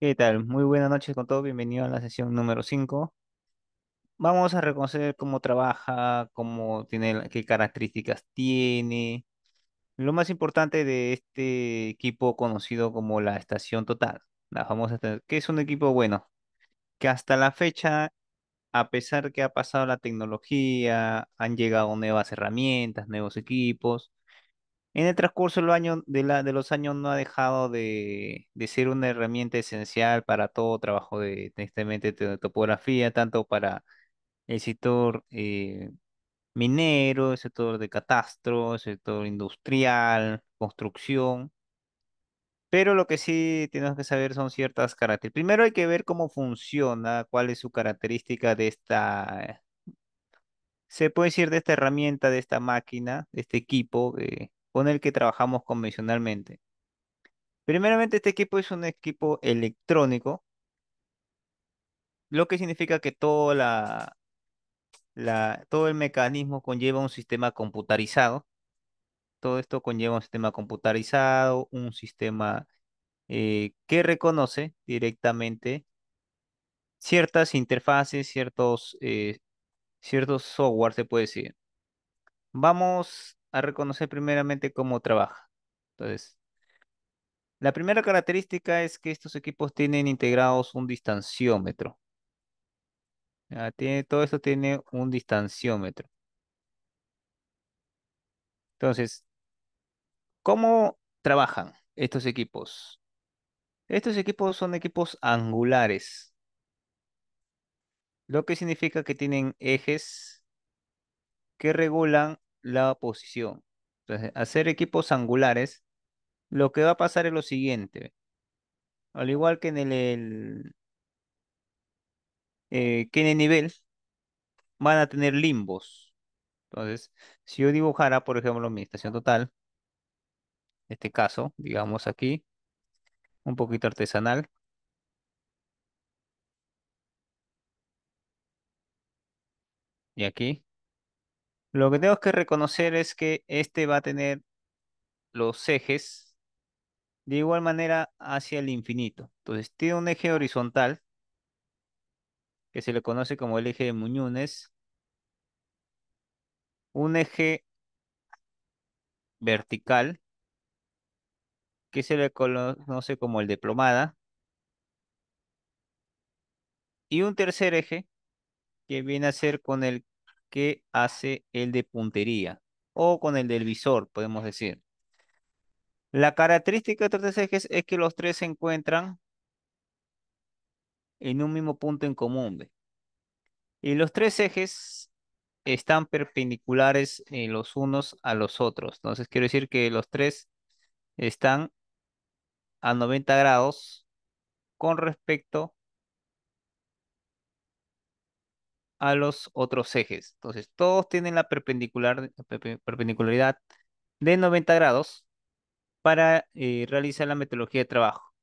¿Qué tal? Muy buenas noches con todos. Bienvenido a la sesión número 5. Vamos a reconocer cómo trabaja, cómo tiene, qué características tiene. Lo más importante de este equipo conocido como la Estación Total, la famosa, que es un equipo bueno, que hasta la fecha, a pesar que ha pasado la tecnología, han llegado nuevas herramientas, nuevos equipos. En el transcurso de de los años no ha dejado de ser una herramienta esencial para todo trabajo de topografía, tanto para el sector minero, el sector de catastro, el sector industrial, construcción. Pero lo que sí tenemos que saber son ciertas características. Primero hay que ver cómo funciona, cuál es su característica de se puede decir de esta herramienta, de esta máquina, de este equipo con el que trabajamos convencionalmente. Primeramente, este equipo es un equipo electrónico, lo que significa que todo el mecanismo conlleva un sistema computarizado. Todo esto conlleva un sistema computarizado, un sistema que reconoce directamente ciertas interfaces, ciertos software, se puede decir. Vamos a reconocer primeramente cómo trabaja. Entonces, la primera característica es que estos equipos tienen integrados un distanciómetro. Todo esto tiene un distanciómetro. Entonces, ¿cómo trabajan estos equipos? Estos equipos son equipos angulares, lo que significa que tienen ejes que regulan la posición. Entonces, hacer equipos angulares, lo que va a pasar es lo siguiente. Al igual que que en el nivel, van a tener limbos. Entonces, si yo dibujara, por ejemplo, mi estación total, en este caso, digamos aquí, un poquito artesanal, y aquí. Lo que tengo que reconocer es que este va a tener los ejes de igual manera hacia el infinito. Entonces, tiene un eje horizontal que se le conoce como el eje de Muñones, un eje vertical que se le conoce como el de plomada y un tercer eje que viene a ser con el que hace el de puntería o con el del visor, podemos decir. La característica de estos tres ejes es que los tres se encuentran en un mismo punto en común, ¿ve? Y los tres ejes están perpendiculares los unos a los otros. Entonces, quiero decir que los tres están a 90 grados con respecto a los otros ejes. Entonces, todos tienen la perpendicularidad de 90 grados para realizar la metodología de trabajo.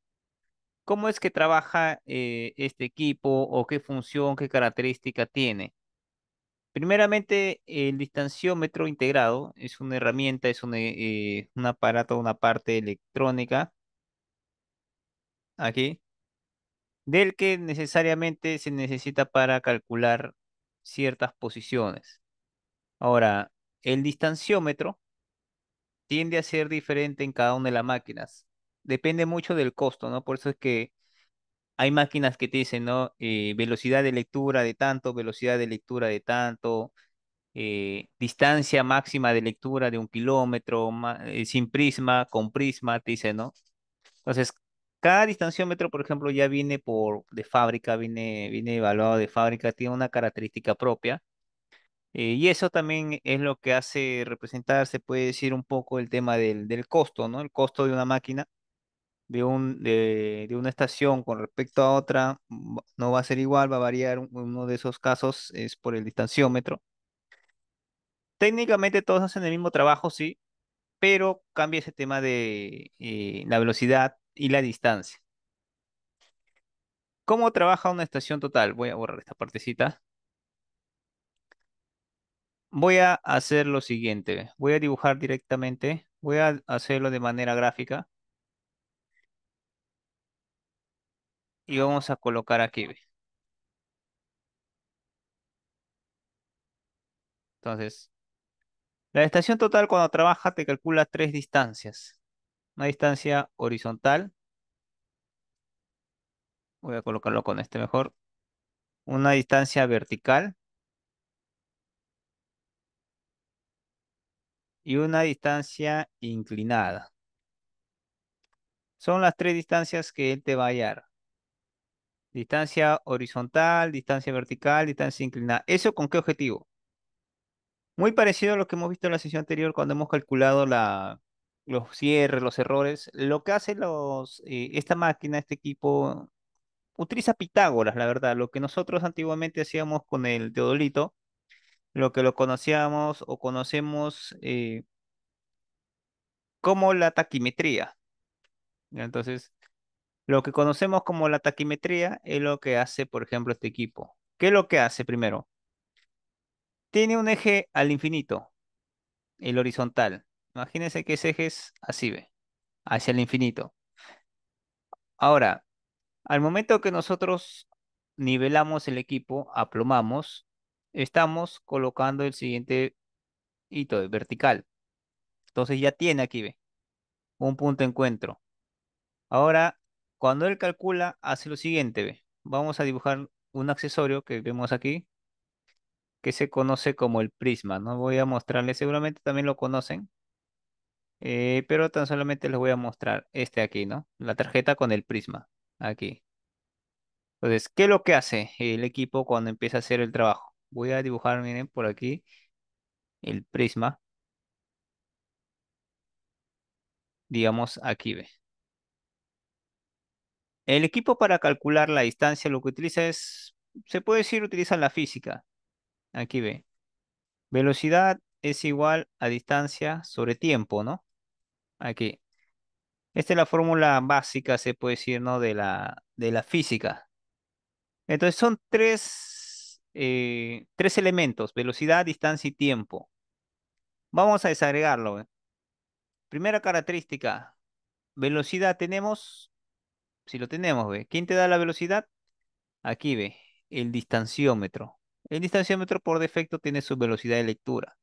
¿Cómo es que trabaja este equipo o qué función, qué característica tiene? Primeramente, el distanciómetro integrado es una herramienta, es un aparato, una parte electrónica aquí, del que necesariamente se necesita para calcular ciertas posiciones. Ahora, el distanciómetro tiende a ser diferente en cada una de las máquinas. Depende mucho del costo, ¿no? Por eso es que hay máquinas que te dicen, ¿no? Velocidad de lectura de tanto, velocidad de lectura de tanto, distancia máxima de lectura de 1 kilómetro, sin prisma, con prisma, te dice, ¿no? Entonces, cada distanciómetro, por ejemplo, ya viene de fábrica, viene evaluado de fábrica, tiene una característica propia. Y eso también es lo que hace representar, se puede decir un poco el tema del costo, ¿no? El costo de una máquina, de una estación con respecto a otra, no va a ser igual, va a variar. Uno de esos casos es por el distanciómetro. Técnicamente todos hacen el mismo trabajo, sí, pero cambia ese tema de la velocidad y la distancia. ¿Cómo trabaja una estación total? Voy a borrar esta partecita. Voy a hacer lo siguiente. Voy a dibujar directamente. Voy a hacerlo de manera gráfica. y vamos a colocar aquí, ¿ve? Entonces, la estación total cuando trabaja te calcula tres distancias. Una distancia horizontal, voy a colocarlo con este mejor. Una distancia vertical y una distancia inclinada. Son las tres distancias que él te va a hallar. Distancia horizontal, distancia vertical, distancia inclinada. ¿Eso con qué objetivo? Muy parecido a lo que hemos visto en la sesión anterior cuando hemos calculado los cierres, los errores. Lo que hace esta máquina, este equipo, utiliza Pitágoras, la verdad. Lo que nosotros antiguamente hacíamos con el teodolito, lo que lo conocíamos o conocemos como la taquimetría. ¿Ya? Entonces, lo que conocemos como la taquimetría es lo que hace, por ejemplo, este equipo. ¿Qué es lo que hace primero? Tiene un eje al infinito, el horizontal. Imagínense que ese eje es así, ve, hacia el infinito. Ahora, al momento que nosotros nivelamos el equipo, aplomamos, estamos colocando el siguiente hito de vertical. Entonces ya tiene aquí, ve, un punto de encuentro. Ahora, cuando él calcula, hace lo siguiente, ve. Vamos a dibujar un accesorio que vemos aquí, que se conoce como el prisma. No voy a mostrarles, seguramente también lo conocen, pero tan solamente les voy a mostrar este aquí, ¿no? La tarjeta con el prisma, aquí. Entonces, ¿qué es lo que hace el equipo cuando empieza a hacer el trabajo? Voy a dibujar, miren, por aquí el prisma, digamos aquí, ve. El equipo para calcular la distancia lo que utiliza es, se puede decir, utiliza la física. Aquí ve. Velocidad es igual a distancia sobre tiempo, ¿no? Aquí. Esta es la fórmula básica, se puede decir, ¿no? De la física. Entonces son tres elementos, velocidad, distancia y tiempo. Vamos a desagregarlo. Primera característica, velocidad tenemos, si lo tenemos, ve. ¿Quién te da la velocidad? Aquí ve, el distanciómetro. El distanciómetro por defecto tiene su velocidad de lectura.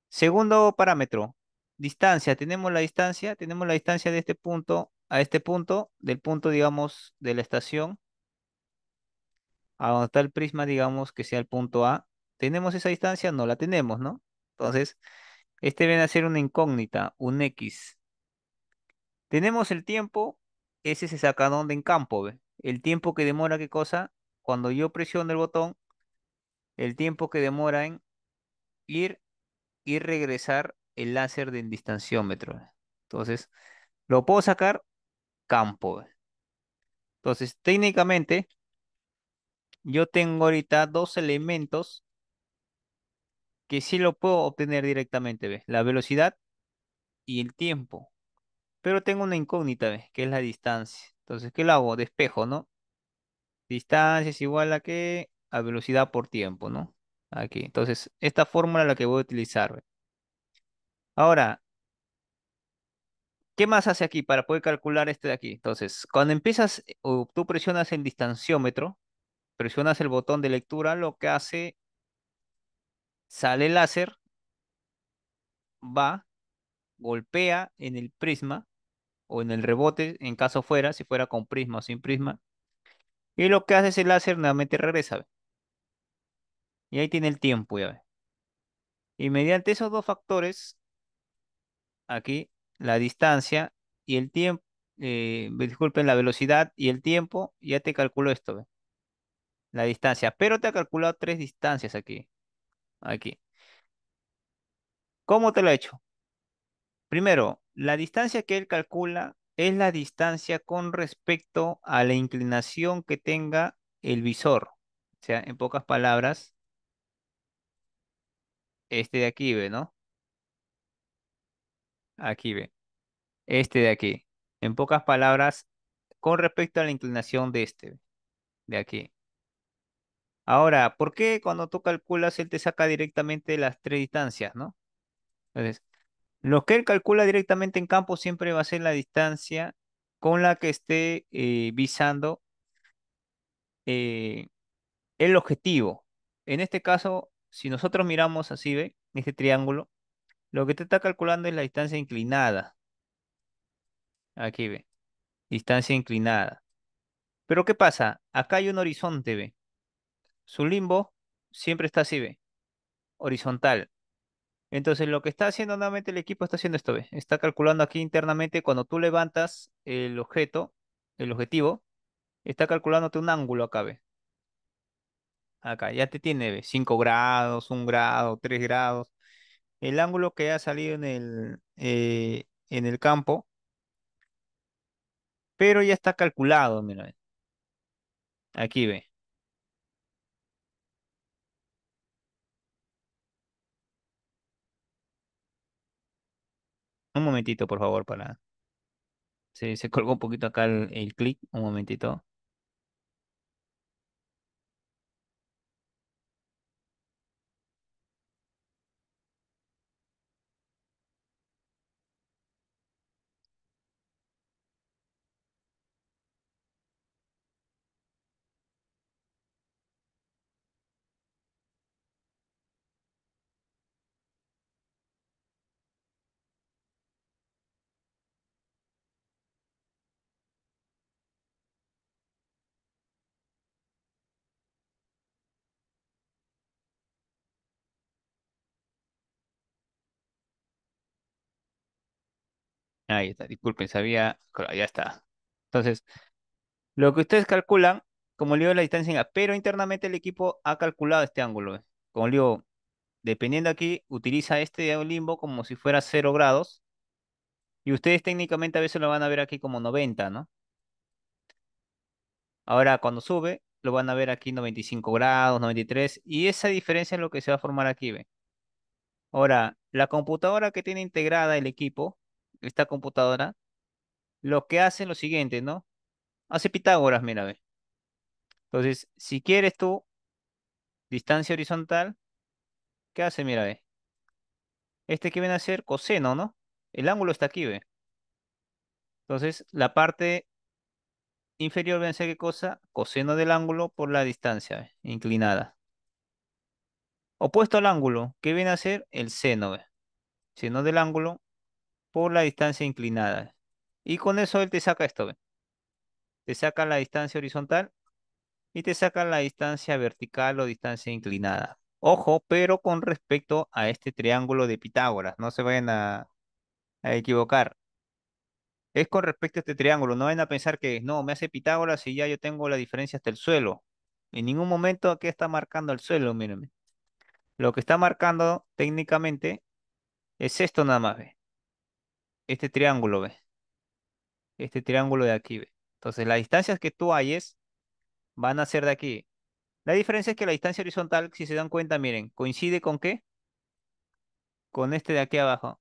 Segundo parámetro, distancia. Tenemos la distancia de este punto a este punto, del punto, digamos, de la estación, a donde está el prisma, digamos, que sea el punto A. ¿Tenemos esa distancia? No la tenemos, ¿no? Entonces, este viene a ser una incógnita, un X. Tenemos el tiempo, ese se saca donde en campo, ¿ve? El tiempo que demora, ¿qué cosa? Cuando yo presiono el botón, el tiempo que demora en ir y regresar el láser del distanciómetro. Entonces, lo puedo sacar campo, ¿ve? Entonces, técnicamente, yo tengo ahorita dos elementos que sí lo puedo obtener directamente, ¿ve? La velocidad y el tiempo. Pero tengo una incógnita, ¿ve? Que es la distancia. Entonces, ¿qué lo hago? Despejo, ¿no? Distancia es igual a qué? A velocidad por tiempo, ¿no? Aquí. Entonces, esta fórmula es la que voy a utilizar, ¿ve? Ahora, ¿qué más hace aquí para poder calcular este de aquí? Entonces, cuando empiezas o tú presionas el distanciómetro, presionas el botón de lectura, lo que hace, sale el láser, va, golpea en el prisma o en el rebote, en caso fuera, si fuera con prisma o sin prisma, y lo que hace es el láser nuevamente regresa, ¿ve? Y ahí tiene el tiempo, ya ve. Y mediante esos dos factores, aquí, la distancia y el tiempo, disculpen, la velocidad y el tiempo, ya te calculó esto, ¿ve? La distancia, pero te ha calculado tres distancias aquí, aquí. ¿Cómo te lo he hecho? Primero, la distancia que él calcula es la distancia con respecto a la inclinación que tenga el visor. O sea, en pocas palabras, este de aquí, ¿ve, no? Aquí, ve. Este de aquí. En pocas palabras, con respecto a la inclinación de este, de aquí. Ahora, ¿por qué cuando tú calculas él te saca directamente las tres distancias, ¿no? Entonces, lo que él calcula directamente en campo siempre va a ser la distancia con la que esté visando eh, el objetivo. En este caso, si nosotros miramos así, ¿ve? Este triángulo, lo que te está calculando es la distancia inclinada. Aquí ve, distancia inclinada. Pero ¿qué pasa? Acá hay un horizonte, ve. Su limbo siempre está así, ve, horizontal. Entonces, lo que está haciendo nuevamente el equipo está haciendo esto, ve. Está calculando aquí internamente cuando tú levantas el objeto, el objetivo, está calculándote un ángulo acá, ve. Acá ya te tiene, ve, 5 grados, 1 grado, 3 grados. El ángulo que ha salido en el campo, pero ya está calculado, mira, ve. Aquí ve. Un momentito, por favor, para... se colgó un poquito acá el clic, un momentito. Ahí está, disculpen, sabía, claro, ya está. Entonces, lo que ustedes calculan, como le digo, la distancia, pero internamente el equipo ha calculado este ángulo, ve. Como le digo, dependiendo aquí, utiliza este limbo como si fuera 0 grados, y ustedes técnicamente a veces lo van a ver aquí como 90, ¿no? Ahora, cuando sube, lo van a ver aquí 95 grados, 93, y esa diferencia es lo que se va a formar aquí, ¿ve? Ahora, la computadora que tiene integrada el equipo, esta computadora, lo que hace es lo siguiente, ¿no? Hace Pitágoras, mira, ve. Entonces, si quieres tú distancia horizontal, ¿qué hace? Mira, ve. Este que viene a ser coseno, ¿no? El ángulo está aquí, ve. Entonces, la parte inferior viene a ser ¿qué cosa? Coseno del ángulo por la distancia, ve, inclinada. Opuesto al ángulo, ¿qué viene a ser? El seno, ve. Seno del ángulo por la distancia inclinada. Y con eso él te saca esto, ve. Te saca la distancia horizontal y te saca la distancia vertical o distancia inclinada. Ojo, pero con respecto a este triángulo de Pitágoras, no se vayan a equivocar. Es con respecto a este triángulo, no vayan a pensar que no, me hace Pitágoras y ya yo tengo la diferencia hasta el suelo. En ningún momento aquí está marcando el suelo, mírenme. Lo que está marcando técnicamente es esto nada más, ve. Este triángulo, ve. Este triángulo de aquí, ve. Entonces, las distancias que tú hayes van a ser de aquí. La diferencia es que la distancia horizontal, si se dan cuenta, miren, ¿coincide con qué? Con este de aquí abajo.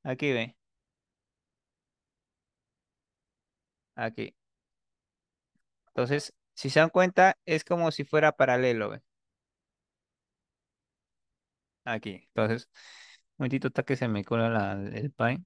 Aquí ve, aquí. Entonces, si se dan cuenta, es como si fuera paralelo, ve. Aquí. Entonces, un momentito hasta que se me cola el Paint.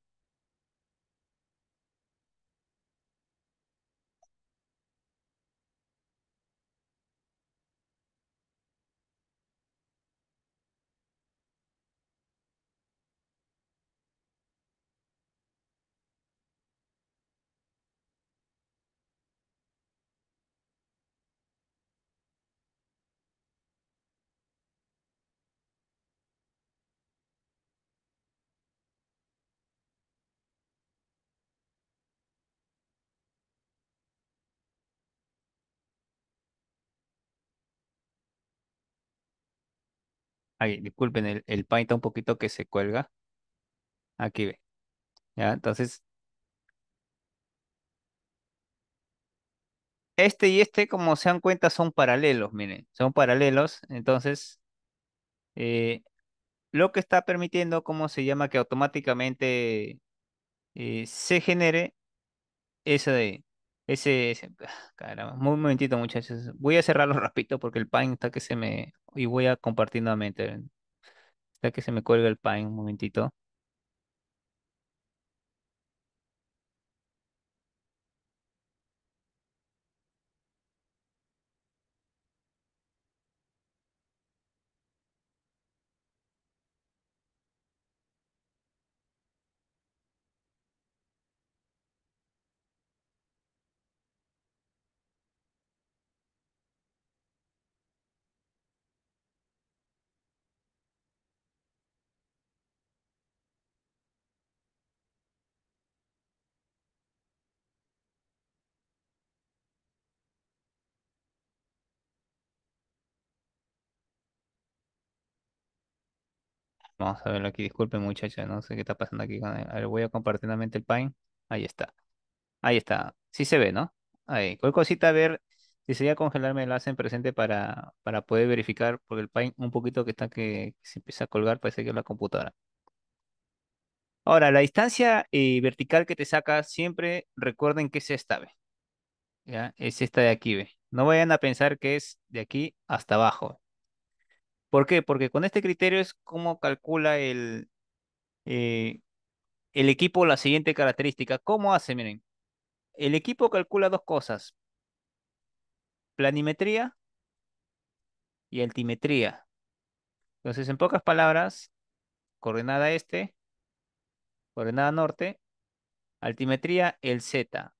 Ahí, disculpen, el Paint está un poquito que se cuelga. Aquí ve. ¿Ya? Entonces, este y este, como se dan cuenta, son paralelos, miren. Son paralelos. Entonces, eh, lo que está permitiendo, ¿cómo se llama? Que automáticamente se genere caramba, un momentito, muchachos. Voy a cerrarlo rapidito porque el Paint está que se me... Y voy a compartir nuevamente. Está que se me cuelga el Paint un momentito. Vamos a verlo aquí, disculpen muchachos, no sé qué está pasando aquí. A ver, voy a compartir nuevamente el Paint. Ahí está. Ahí está. Sí se ve, ¿no? Ahí. Cualquier cosita, a ver si se llega a congelar, me la hacen presente para poder verificar, porque el Paint un poquito que está que se empieza a colgar, parece que es la computadora. Ahora, la distancia vertical que te saca, siempre recuerden que es esta, ¿ve? ¿Ya? Es esta de aquí, ¿ve? No vayan a pensar que es de aquí hasta abajo. ¿Por qué? Porque con este criterio es como calcula eh, el equipo la siguiente característica. ¿Cómo hace? Miren, el equipo calcula dos cosas, planimetría y altimetría. Entonces, en pocas palabras, coordenada este, coordenada norte, altimetría el Z.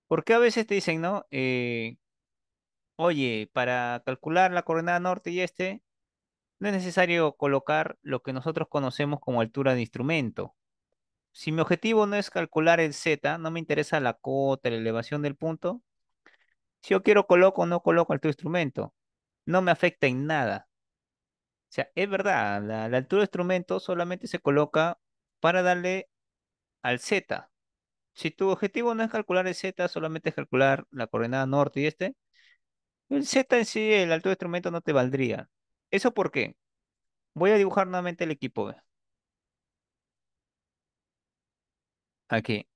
¿Por qué a veces te dicen, no? Oye, para calcular la coordenada norte y este, no es necesario colocar lo que nosotros conocemos como altura de instrumento. Si mi objetivo no es calcular el Z, no me interesa la cota, la elevación del punto. Si yo quiero coloco o no coloco el tu instrumento, no me afecta en nada. O sea, es verdad, la altura de instrumento solamente se coloca para darle al Z. Si tu objetivo no es calcular el Z, solamente es calcular la coordenada norte y este, el Z en sí, el altura de instrumento no te valdría. ¿Eso por qué? Voy a dibujar nuevamente el equipo. Ve. Aquí.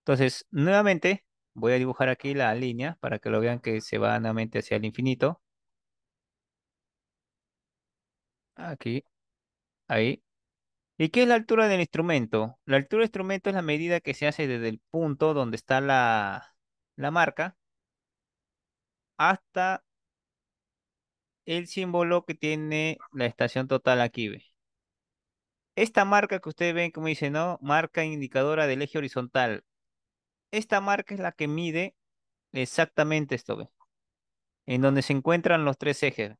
Entonces, nuevamente, voy a dibujar aquí la línea para que lo vean que se va nuevamente hacia el infinito. Aquí, ahí. ¿Y qué es la altura del instrumento? La altura del instrumento es la medida que se hace desde el punto donde está la marca hasta el símbolo que tiene la estación total aquí, ¿ve? Esta marca que ustedes ven, como dice, ¿no? Marca indicadora del eje horizontal. Esta marca es la que mide exactamente esto, ¿ve? En donde se encuentran los tres ejes.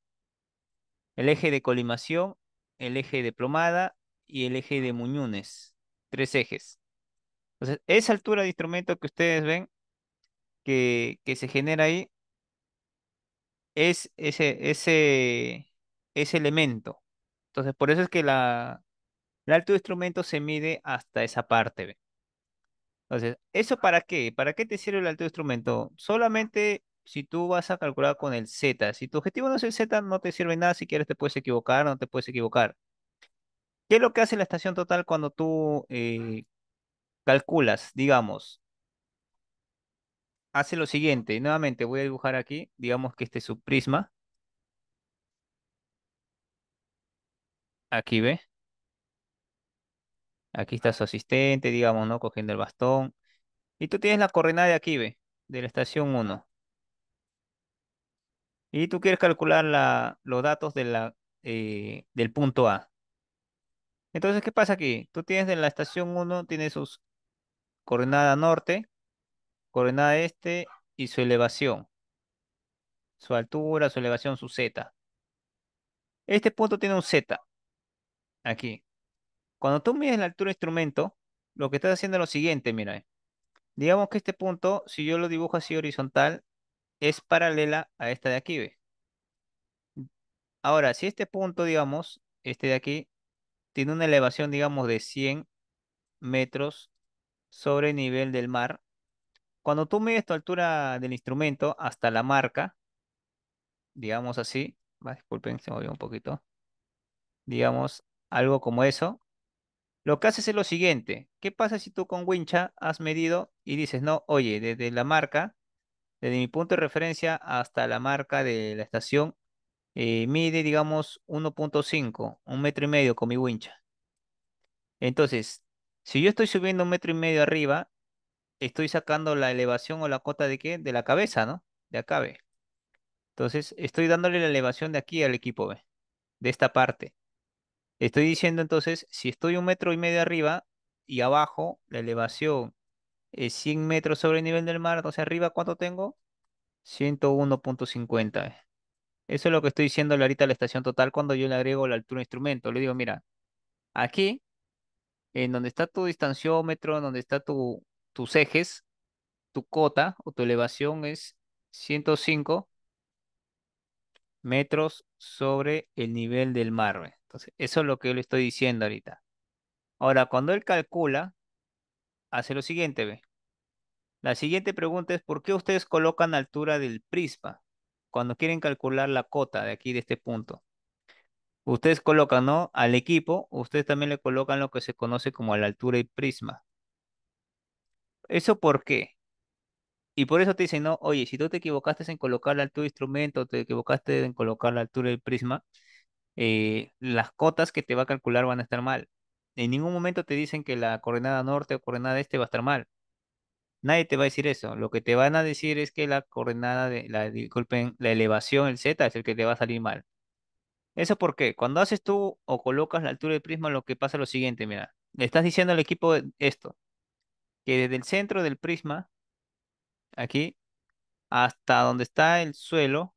El eje de colimación, el eje de plomada y el eje de muñones. Tres ejes. Entonces, esa altura de instrumento que ustedes ven que se genera ahí es ese elemento. Entonces, por eso es que la altura de instrumento se mide hasta esa parte, ¿ve? Entonces, ¿eso para qué? ¿Para qué te sirve el alto instrumento? Solamente si tú vas a calcular con el Z. Si tu objetivo no es el Z, no te sirve nada. Si quieres, te puedes equivocar, no te puedes equivocar. ¿Qué es lo que hace la estación total cuando tú calculas? Digamos, hace lo siguiente. Nuevamente, voy a dibujar aquí. Digamos que este es su prisma. Aquí ve. Aquí está su asistente, digamos, ¿no? Cogiendo el bastón. Y tú tienes la coordenada de aquí, ve, de la estación uno. Y tú quieres calcular los datos del punto A. Entonces, ¿qué pasa aquí? Tú tienes de la estación uno tienes sus coordenada norte, coordenada este y su elevación, su altura, su elevación, su Z. Este punto tiene un Z aquí. Cuando tú mides la altura de instrumento, lo que estás haciendo es lo siguiente, mira. Digamos que este punto, si yo lo dibujo así horizontal, es paralela a esta de aquí, ¿ve? Ahora, si este punto, digamos, este de aquí, tiene una elevación, digamos, de 100 metros sobre el nivel del mar, cuando tú mides tu altura del instrumento hasta la marca, digamos así, disculpen, se movió un poquito, digamos, algo como eso, lo que haces es lo siguiente, ¿qué pasa si tú con wincha has medido y dices, no, oye, desde la marca, desde mi punto de referencia hasta la marca de la estación, mide, digamos, 1,5, 1,5 metros con mi wincha? Entonces, si yo estoy subiendo 1,5 metros arriba, estoy sacando la elevación o la cota de qué? De la cabeza, ¿no? De acá, ve. Entonces, estoy dándole la elevación de aquí al equipo, ve, de esta parte. Estoy diciendo entonces, si estoy 1,5 metros arriba y abajo la elevación es 100 metros sobre el nivel del mar, entonces arriba, ¿cuánto tengo? 101,50. Ve. Eso es lo que estoy diciéndole ahorita a la estación total cuando yo le agrego la altura de instrumento. Le digo, mira, aquí, en donde está tu distanciómetro, en donde está tus ejes, tu cota o tu elevación es 105 metros sobre el nivel del mar. ¿Ve? Entonces, eso es lo que yo le estoy diciendo ahorita. Ahora, cuando él calcula, hace lo siguiente, ve. La siguiente pregunta es, ¿por qué ustedes colocan altura del prisma cuando quieren calcular la cota de aquí, de este punto? Ustedes colocan, ¿no? Al equipo, ustedes también le colocan lo que se conoce como la altura y prisma. ¿Eso por qué? Y por eso te dicen, no, oye, si tú te equivocaste en colocar la altura de instrumento, te equivocaste en colocar la altura del prisma, las cotas que te va a calcular van a estar mal. En ningún momento te dicen que la coordenada norte o coordenada este va a estar mal. Nadie te va a decir eso. Lo que te van a decir es que la coordenada disculpen, la elevación, el z, es el que te va a salir mal. ¿Eso por qué? Cuando haces tú o colocas la altura del prisma, lo que pasa es lo siguiente, mira. Le estás diciendo al equipo esto, que desde el centro del prisma, aquí, hasta donde está el suelo,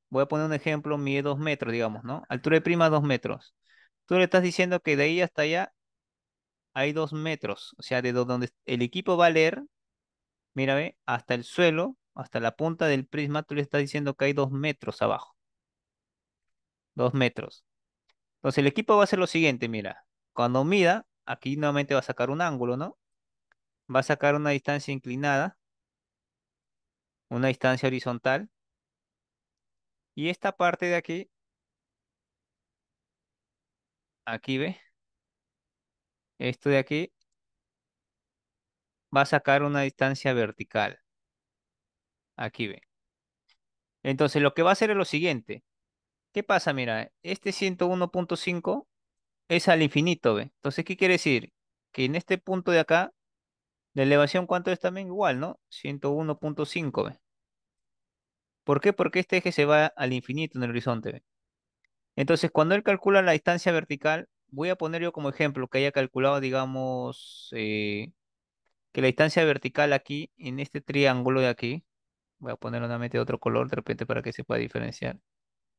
voy a poner un ejemplo, mide 2 metros, digamos, ¿no? Altura de prisma 2 metros. Tú le estás diciendo que de ahí hasta allá hay 2 metros. O sea, de donde el equipo va a leer, mira, ve, hasta el suelo, hasta la punta del prisma, tú le estás diciendo que hay 2 metros abajo. 2 metros. Entonces el equipo va a hacer lo siguiente, mira. Cuando mida, aquí nuevamente va a sacar un ángulo, ¿no? Va a sacar una distancia inclinada, una distancia horizontal. Y esta parte de aquí, aquí ve, esto de aquí, va a sacar una distancia vertical. Aquí ve. Entonces lo que va a hacer es lo siguiente. ¿Qué pasa? Mira, este 101.5 es al infinito, ¿ve? Entonces, ¿qué quiere decir? Que en este punto de acá, la elevación, ¿cuánto es también igual, ¿no? 101.5, ¿ve? ¿Por qué? Porque este eje se va al infinito en el horizonte, ¿ve? Entonces, cuando él calcula la distancia vertical, voy a poner yo como ejemplo que haya calculado, digamos, que la distancia vertical aquí, en este triángulo de aquí, voy a poner nuevamente otro color de repente para que se pueda diferenciar.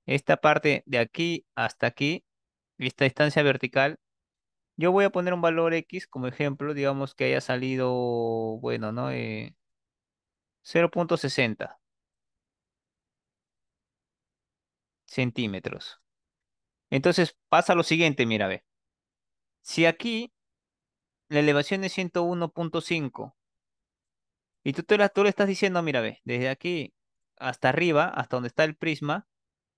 Esta parte de aquí hasta aquí, esta distancia vertical, yo voy a poner un valor X como ejemplo, digamos que haya salido, bueno, ¿no? 0.60 centímetros. Entonces pasa lo siguiente, mira, ve. Si aquí la elevación es 101.5 y tú le estás diciendo, mira, ve, desde aquí hasta arriba, hasta donde está el prisma,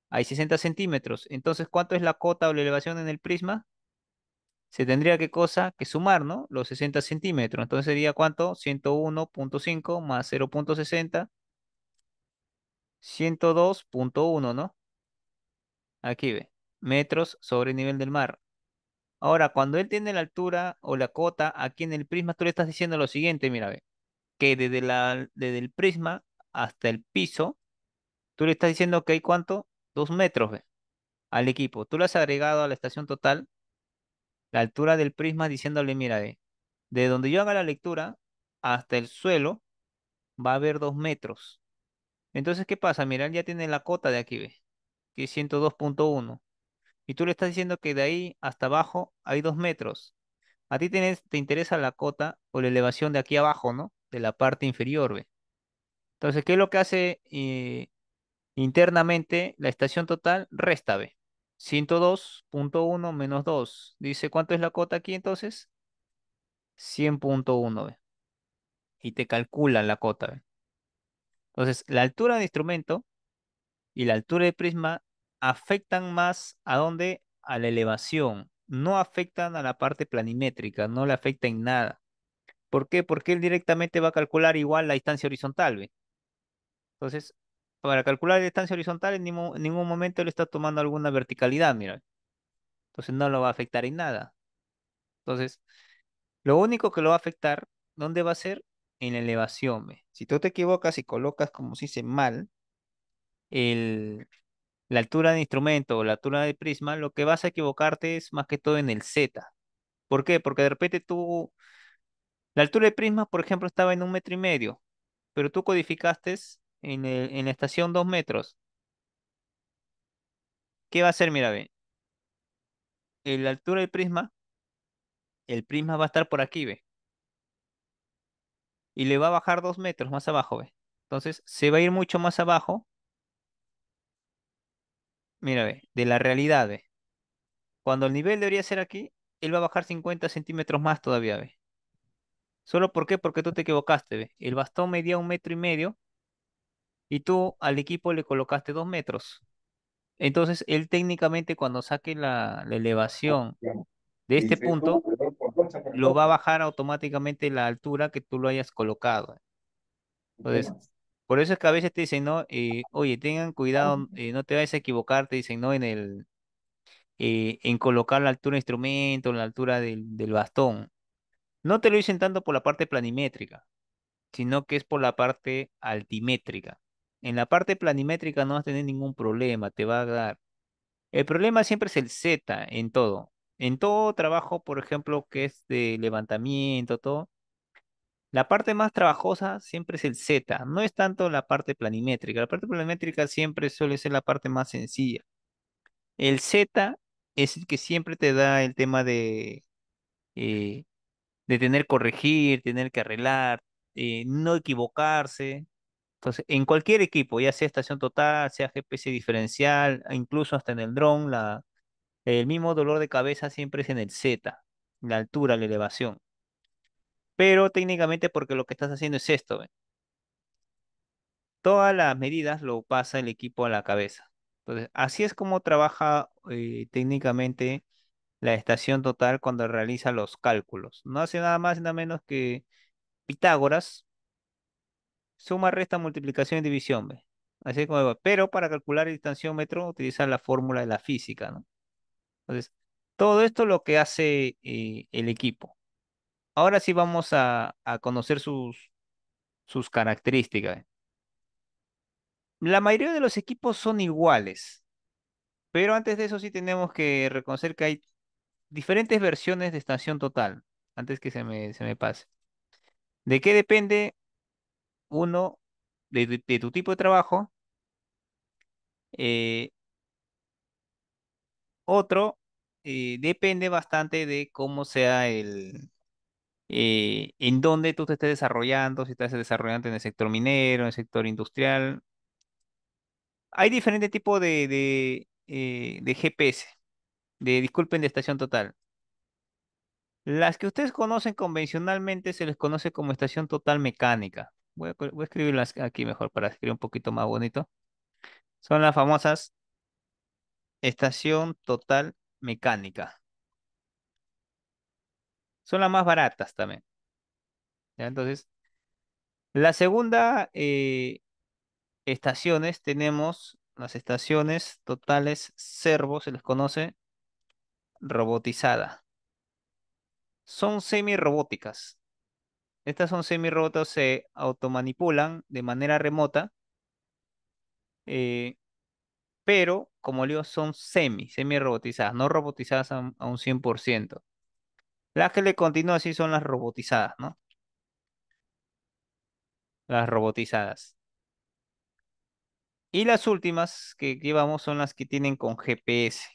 hay 60 centímetros. Entonces, ¿cuánto es la cota o la elevación en el prisma? Se tendría que cosa que sumar, ¿no? Los 60 centímetros. Entonces sería ¿cuánto? 101.5 más 0.60, 102.1, ¿no? Aquí ve, metros sobre el nivel del mar. Ahora, cuando él tiene la altura o la cota aquí en el prisma, tú le estás diciendo lo siguiente, mira, ve, que desde el prisma hasta el piso, tú le estás diciendo que hay ¿cuánto? 2 metros, ve, al equipo. Tú le has agregado a la estación total la altura del prisma diciéndole, mira, ve, de donde yo haga la lectura hasta el suelo va a haber 2 metros. Entonces, ¿qué pasa? Mira, él ya tiene la cota de aquí, ve, que es 102.1. Y tú le estás diciendo que de ahí hasta abajo hay 2 metros. A ti te interesa la cota o la elevación de aquí abajo, ¿no? De la parte inferior, ¿ve? Entonces, ¿qué es lo que hace internamente la estación total? Resta, ¿ve? 102.1 menos 2. Dice, ¿cuánto es la cota aquí entonces? 100.1, ¿ve? Y te calcula la cota, ¿ve? Entonces, la altura de instrumento y la altura de prisma afectan más a dónde, a la elevación. No afectan a la parte planimétrica, no le afecta en nada. ¿Por qué? Porque él directamente va a calcular igual la distancia horizontal, ¿ve? Entonces, para calcular la distancia horizontal, en ningún momento él está tomando alguna verticalidad, mira. Entonces no lo va a afectar en nada. Entonces, lo único que lo va a afectar, ¿dónde va a ser? En la elevación, ¿ve? Si tú te equivocas y colocas, como se dice, mal, el, la altura de instrumento o la altura de prisma, lo que vas a equivocarte es más que todo en el Z. ¿Por qué? Porque de repente tú, la altura de prisma, por ejemplo, estaba en 1,5 metros, pero tú codificaste en la estación 2 metros. ¿Qué va a hacer? Mira, ve, en la altura del prisma, el prisma va a estar por aquí, ve, y le va a bajar 2 metros más abajo, ve. Entonces, se va a ir mucho más abajo, mira, ve, de la realidad, ve. Cuando el nivel debería ser aquí, él va a bajar 50 centímetros más todavía, ¿ve? ¿Solo por qué? Porque tú te equivocaste, ¿ve? El bastón medía 1,5 metros y tú al equipo le colocaste 2 metros. Entonces, él técnicamente cuando saque la elevación de este punto, lo va a bajar automáticamente la altura que tú lo hayas colocado. Entonces, por eso es que a veces te dicen, ¿no? Oye, tengan cuidado, no te vayas a equivocar, te dicen, ¿no? En colocar la altura del instrumento, la altura del bastón. No te lo dicen tanto por la parte planimétrica, sino que es por la parte altimétrica. En la parte planimétrica no vas a tener ningún problema, te va a dar. El problema siempre es el Z en todo. En todo trabajo, por ejemplo, que es de levantamiento, todo, la parte más trabajosa siempre es el Z, no es tanto la parte planimétrica. La parte planimétrica siempre suele ser la parte más sencilla. El Z es el que siempre te da el tema eh, de tener que corregir, tener que arreglar, no equivocarse. Entonces, en cualquier equipo, ya sea estación total, sea GPS diferencial, e incluso hasta en el dron, el mismo dolor de cabeza siempre es en el Z, la altura, la elevación. Pero técnicamente porque lo que estás haciendo es esto, ¿ve? Todas las medidas lo pasa el equipo a la cabeza. Entonces, así es como trabaja técnicamente la estación total cuando realiza los cálculos. No hace nada más y nada menos que Pitágoras, suma, resta, multiplicación y división, ¿ve? Así es como va. Pero para calcular el distanciómetro utiliza la fórmula de la física, ¿no? Entonces, todo esto es lo que hace el equipo. Ahora sí vamos a conocer sus características. La mayoría de los equipos son iguales, pero antes de eso sí tenemos que reconocer que hay diferentes versiones de estación total, antes que se me pase. ¿De qué depende? Uno, de tu tipo de trabajo. eh, Otro, depende bastante de cómo sea en dónde tú te estés desarrollando, si estás desarrollando en el sector minero, en el sector industrial. Hay diferentes tipos de GPS, disculpen, de estación total. Las que ustedes conocen convencionalmente se les conoce como estación total mecánica. Voy a escribirlas aquí mejor para escribir un poquito más bonito. Son las famosas estación total mecánica. Son las más baratas también. ¿Ya? Entonces, la segunda estaciones tenemos las estaciones totales servo, se les conoce robotizada. Son semi-robóticas. Estas son semi-robotas, se automanipulan de manera remota, eh, pero como le digo, son semi-robotizadas, no robotizadas a un 100%. Las que le continúan así son las robotizadas, ¿no? Las robotizadas. Y las últimas que llevamos son las que tienen con GPS.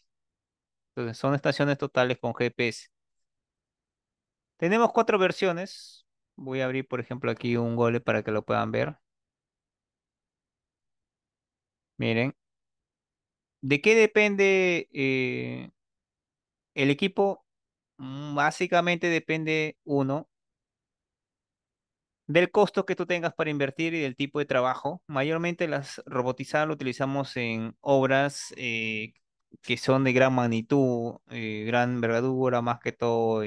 Entonces, son estaciones totales con GPS. Tenemos cuatro versiones. Voy a abrir, por ejemplo, aquí un Gole para que lo puedan ver. Miren, ¿de qué depende el equipo? Básicamente depende, uno, del costo que tú tengas para invertir y del tipo de trabajo. Mayormente las robotizadas lo utilizamos en obras que son de gran magnitud, gran envergadura, más que todo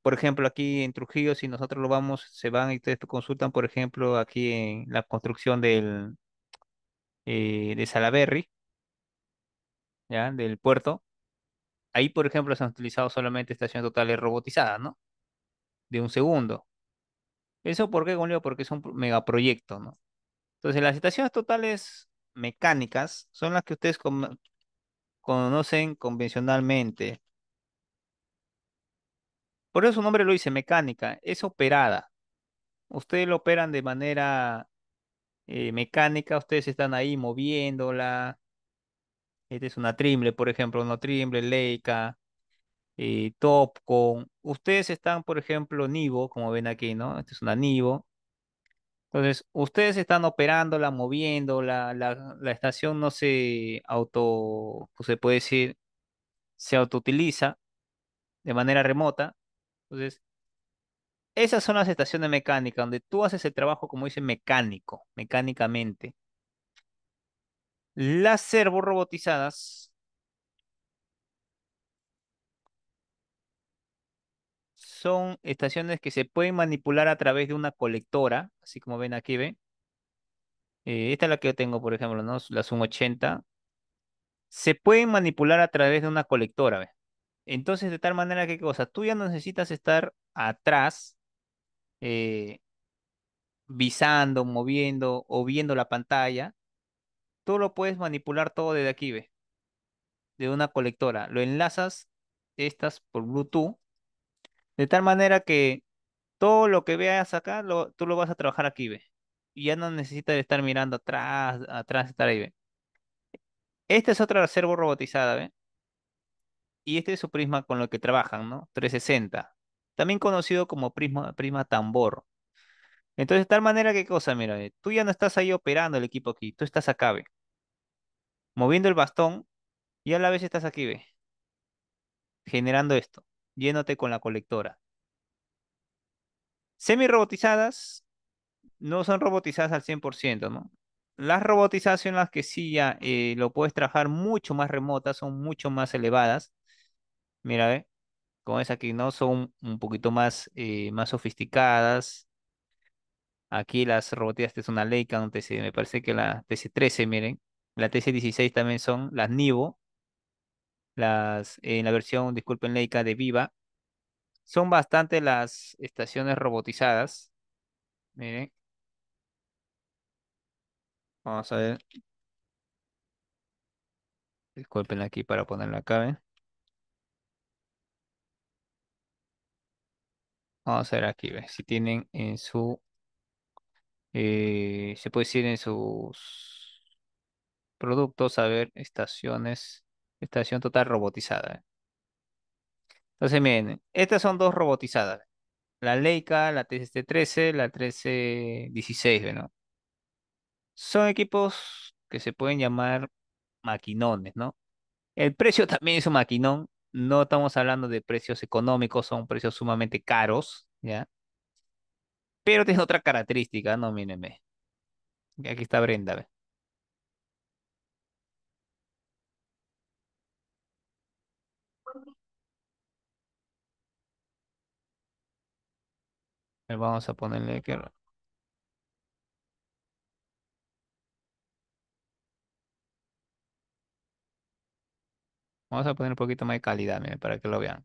por ejemplo, aquí en Trujillo, si nosotros lo vamos, se van y ustedes consultan, por ejemplo, aquí en la construcción de Salaberry, ¿ya? Del puerto. Ahí, por ejemplo, se han utilizado solamente estaciones totales robotizadas, ¿no? De un segundo. ¿Eso por qué, Gonleo? Porque es un megaproyecto, ¿no? Entonces, las estaciones totales mecánicas son las que ustedes conocen convencionalmente. Por eso su nombre lo dice mecánica, es operada. Ustedes lo operan de manera mecánica, ustedes están ahí moviéndola. Esta es una Trimble, por ejemplo, una Trimble, Leica, Topcon. Ustedes están, por ejemplo, Nivo, como ven aquí, ¿no? Esta es una Nivo. Entonces, ustedes están operándola, moviéndola, la estación no se auto, se puede decir, se autoutiliza de manera remota. Entonces, esas son las estaciones mecánicas, donde tú haces el trabajo, como dice, mecánico, mecánicamente. Las servorobotizadas son estaciones que se pueden manipular a través de una colectora, así como ven aquí, ¿ven? Esta es la que yo tengo, por ejemplo, ¿no? La Zoom 80. Se pueden manipular a través de una colectora, ¿ves? Entonces, de tal manera que, ¿qué cosa? Tú ya no necesitas estar atrás, eh, visando, moviendo o viendo la pantalla. Tú lo puedes manipular todo desde aquí, ¿ves? De una colectora. Lo enlazas estas por Bluetooth, de tal manera que todo lo que veas acá, tú lo vas a trabajar aquí, ¿ves? Y ya no necesitas estar mirando atrás, atrás, estar ahí, ¿ves? Esta es otra servo robotizada, ¿ves? Y este es su prisma con lo que trabajan, ¿no? 360. También conocido como prisma tambor. Entonces, de tal manera que cosa, mira, tú ya no estás ahí operando el equipo aquí, tú estás acá, ¿ves? Moviendo el bastón y a la vez estás aquí, ¿ves? Generando esto, yéndote con la colectora. Semi-robotizadas no son robotizadas al 100%, ¿no? Las robotizadas son las que sí ya lo puedes trabajar mucho más remotas, son mucho más elevadas. Mira, ¿ve? Con esa aquí no son un poquito más sofisticadas. Aquí las robotizadas es una Leica, un TC, me parece que la TC13, miren. La TC16 también son las Nivo, en la versión, disculpen, Leica de Viva. Son bastante las estaciones robotizadas. Miren, vamos a ver, disculpen aquí para ponerla acá, ¿ven? Vamos a ver aquí, ¿ves? Si tienen en se puede decir en sus productos, a ver, estación total robotizada. Entonces, miren, estas son dos robotizadas. La Leica, la TC13, la 1316, ¿no? Son equipos que se pueden llamar maquinones, ¿no? El precio también es un maquinón. No estamos hablando de precios económicos, son precios sumamente caros, ¿ya? Pero tiene otra característica, ¿no? Mírenme. Aquí está Brenda, ¿ve? Vamos a ponerle que vamos a poner un poquito más de calidad, miren, para que lo vean.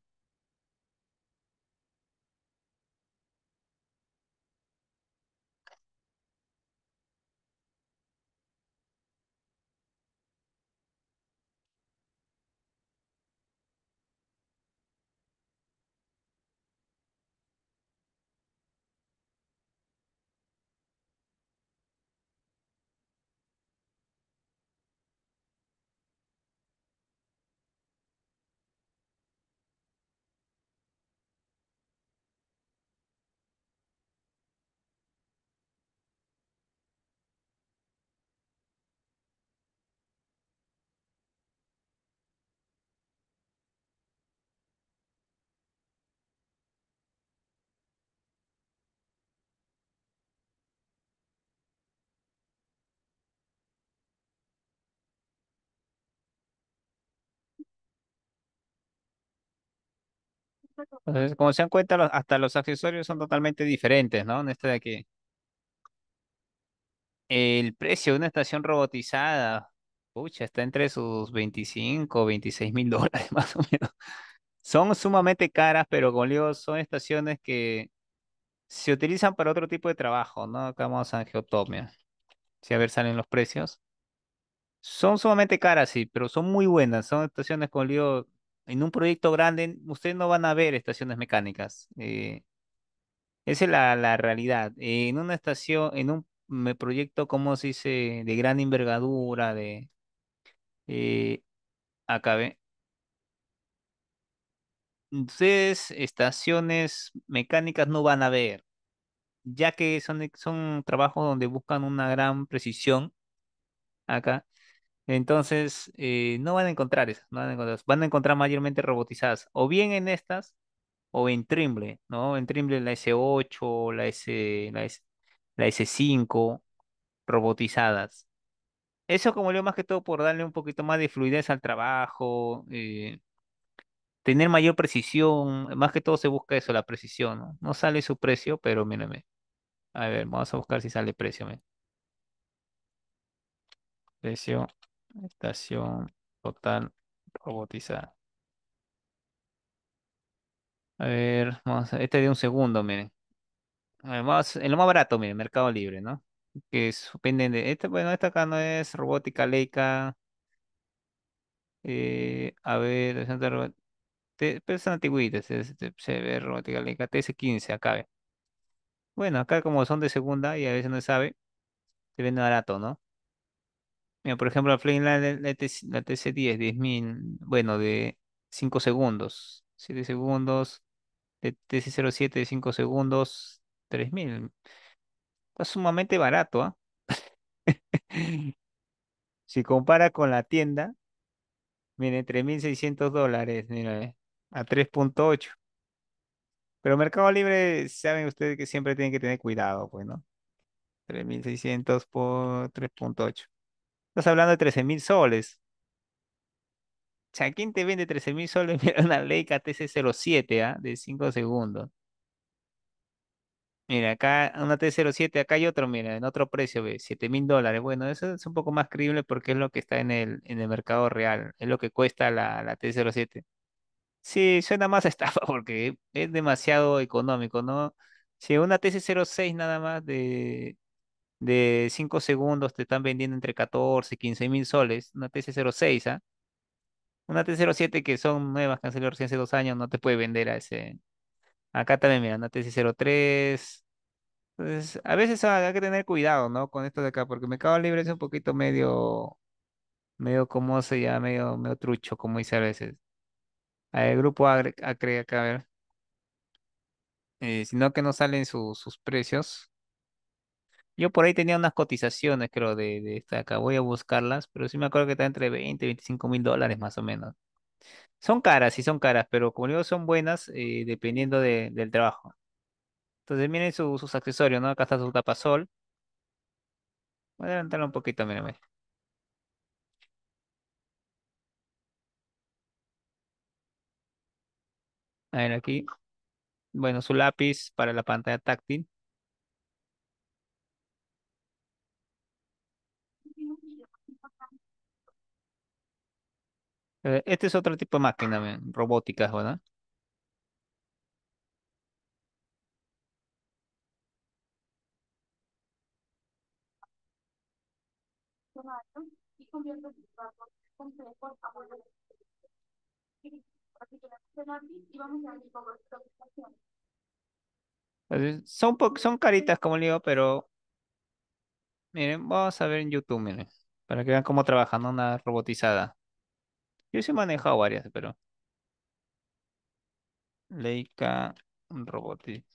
Entonces, como se dan cuenta, hasta los accesorios son totalmente diferentes, ¿no? En este de aquí. El precio de una estación robotizada, pucha, está entre sus 25 $26,000 más o menos. Son sumamente caras, pero como le digo, son estaciones que se utilizan para otro tipo de trabajo, ¿no? Acá vamos a Geotomia. Si a ver, salen los precios. Son sumamente caras, sí, pero son muy buenas. Son estaciones, como le digo, en un proyecto grande, ustedes no van a ver estaciones mecánicas. Esa es la realidad. En una estación, en un proyecto, como se dice, de gran envergadura, eh, acá ve, ustedes estaciones mecánicas no van a ver, ya que son trabajos donde buscan una gran precisión acá. Entonces, no van a encontrar esas, no van a encontrar, van a encontrar mayormente robotizadas, o bien en estas, o en Trimble, ¿no? En Trimble la S8, la S5, robotizadas. Eso como leo más que todo por darle un poquito más de fluidez al trabajo, tener mayor precisión, más que todo se busca eso, la precisión, ¿no? No sale su precio, pero mírame. A ver, vamos a buscar si sale precio, precio, estación total robotizada. A ver, este de un segundo, miren. A ver, en lo más barato, miren, Mercado Libre, ¿no? Que dependen de, este, bueno, esta acá no es robótica Leica, a ver, pero son antiguitas, se ve robótica Leica TS15, acá ve. Bueno, acá como son de segunda y a veces no se sabe, se vende barato, ¿no? Mira, por ejemplo, la TC10, 10.000, bueno, de 5 segundos, 7 segundos, de TC07 de 5 segundos, 3.000. Está sumamente barato, ¿ah? Si compara con la tienda, mire, $3.600, mira, a 3.8. Pero Mercado Libre, saben ustedes que siempre tienen que tener cuidado, pues, ¿no? 3.600 por 3.8. Estás hablando de 13.000 soles. O sea, ¿quién te vende 13.000 soles? Mira, una Leica TC07, ¿ah? De 5 segundos. Mira, acá una T07, acá hay otro, mira, en otro precio, ve, $7.000. Bueno, eso es un poco más creíble porque es lo que está en el mercado real, es lo que cuesta la T07. Sí, suena más a estafa porque es demasiado económico, ¿no? Si una TC06 nada más de 5 segundos te están vendiendo entre 14 y 15.000 soles, una TC06, ¿ah? Una T07 que son nuevas, que han salido recién hace 2 años, no te puede vender a ese. Acá también, mira, una TC03. Pues a veces hay que tener cuidado, ¿no? Con esto de acá, porque Mercado Libre es un poquito medio, ¿cómo se llama? Medio trucho, como dice a veces. El grupo Acre acá, a ver. Sino que no salen sus precios. Yo por ahí tenía unas cotizaciones, creo, de esta de acá. Voy a buscarlas, pero sí me acuerdo que está entre 20 y $25.000 más o menos. Son caras, sí son caras, pero como digo, son buenas dependiendo del trabajo. Entonces miren sus accesorios, ¿no? Acá está su tapasol. Voy a adelantarlo un poquito, miren. A ver aquí. Bueno, su lápiz para la pantalla táctil. Este es otro tipo de máquina, robótica, ¿verdad? Son caritas, como le digo, pero miren, vamos a ver en YouTube, miren, para que vean cómo trabajan una robotizada. Yo sí he manejado varias, pero Leica Robotics.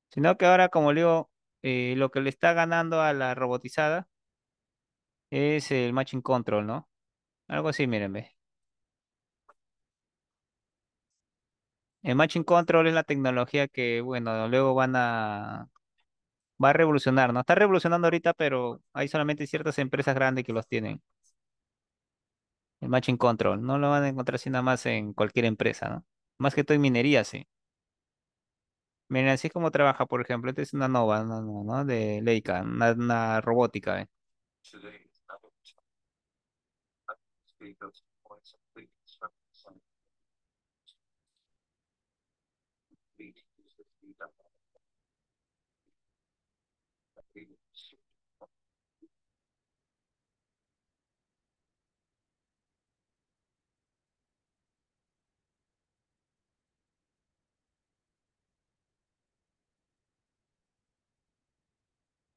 Sino que ahora, como le digo, lo que le está ganando a la robotizada es el matching control, ¿no? Algo así, miren, ve. El matching control es la tecnología que, bueno, luego va a revolucionar, ¿no? Está revolucionando ahorita, pero hay solamente ciertas empresas grandes que los tienen. El matching control. No lo van a encontrar así nada más en cualquier empresa, ¿no? Más que todo en minería, sí. Miren, así es como trabaja, por ejemplo. Esta es una Nova, ¿no? De Leica, una robótica, ¿eh?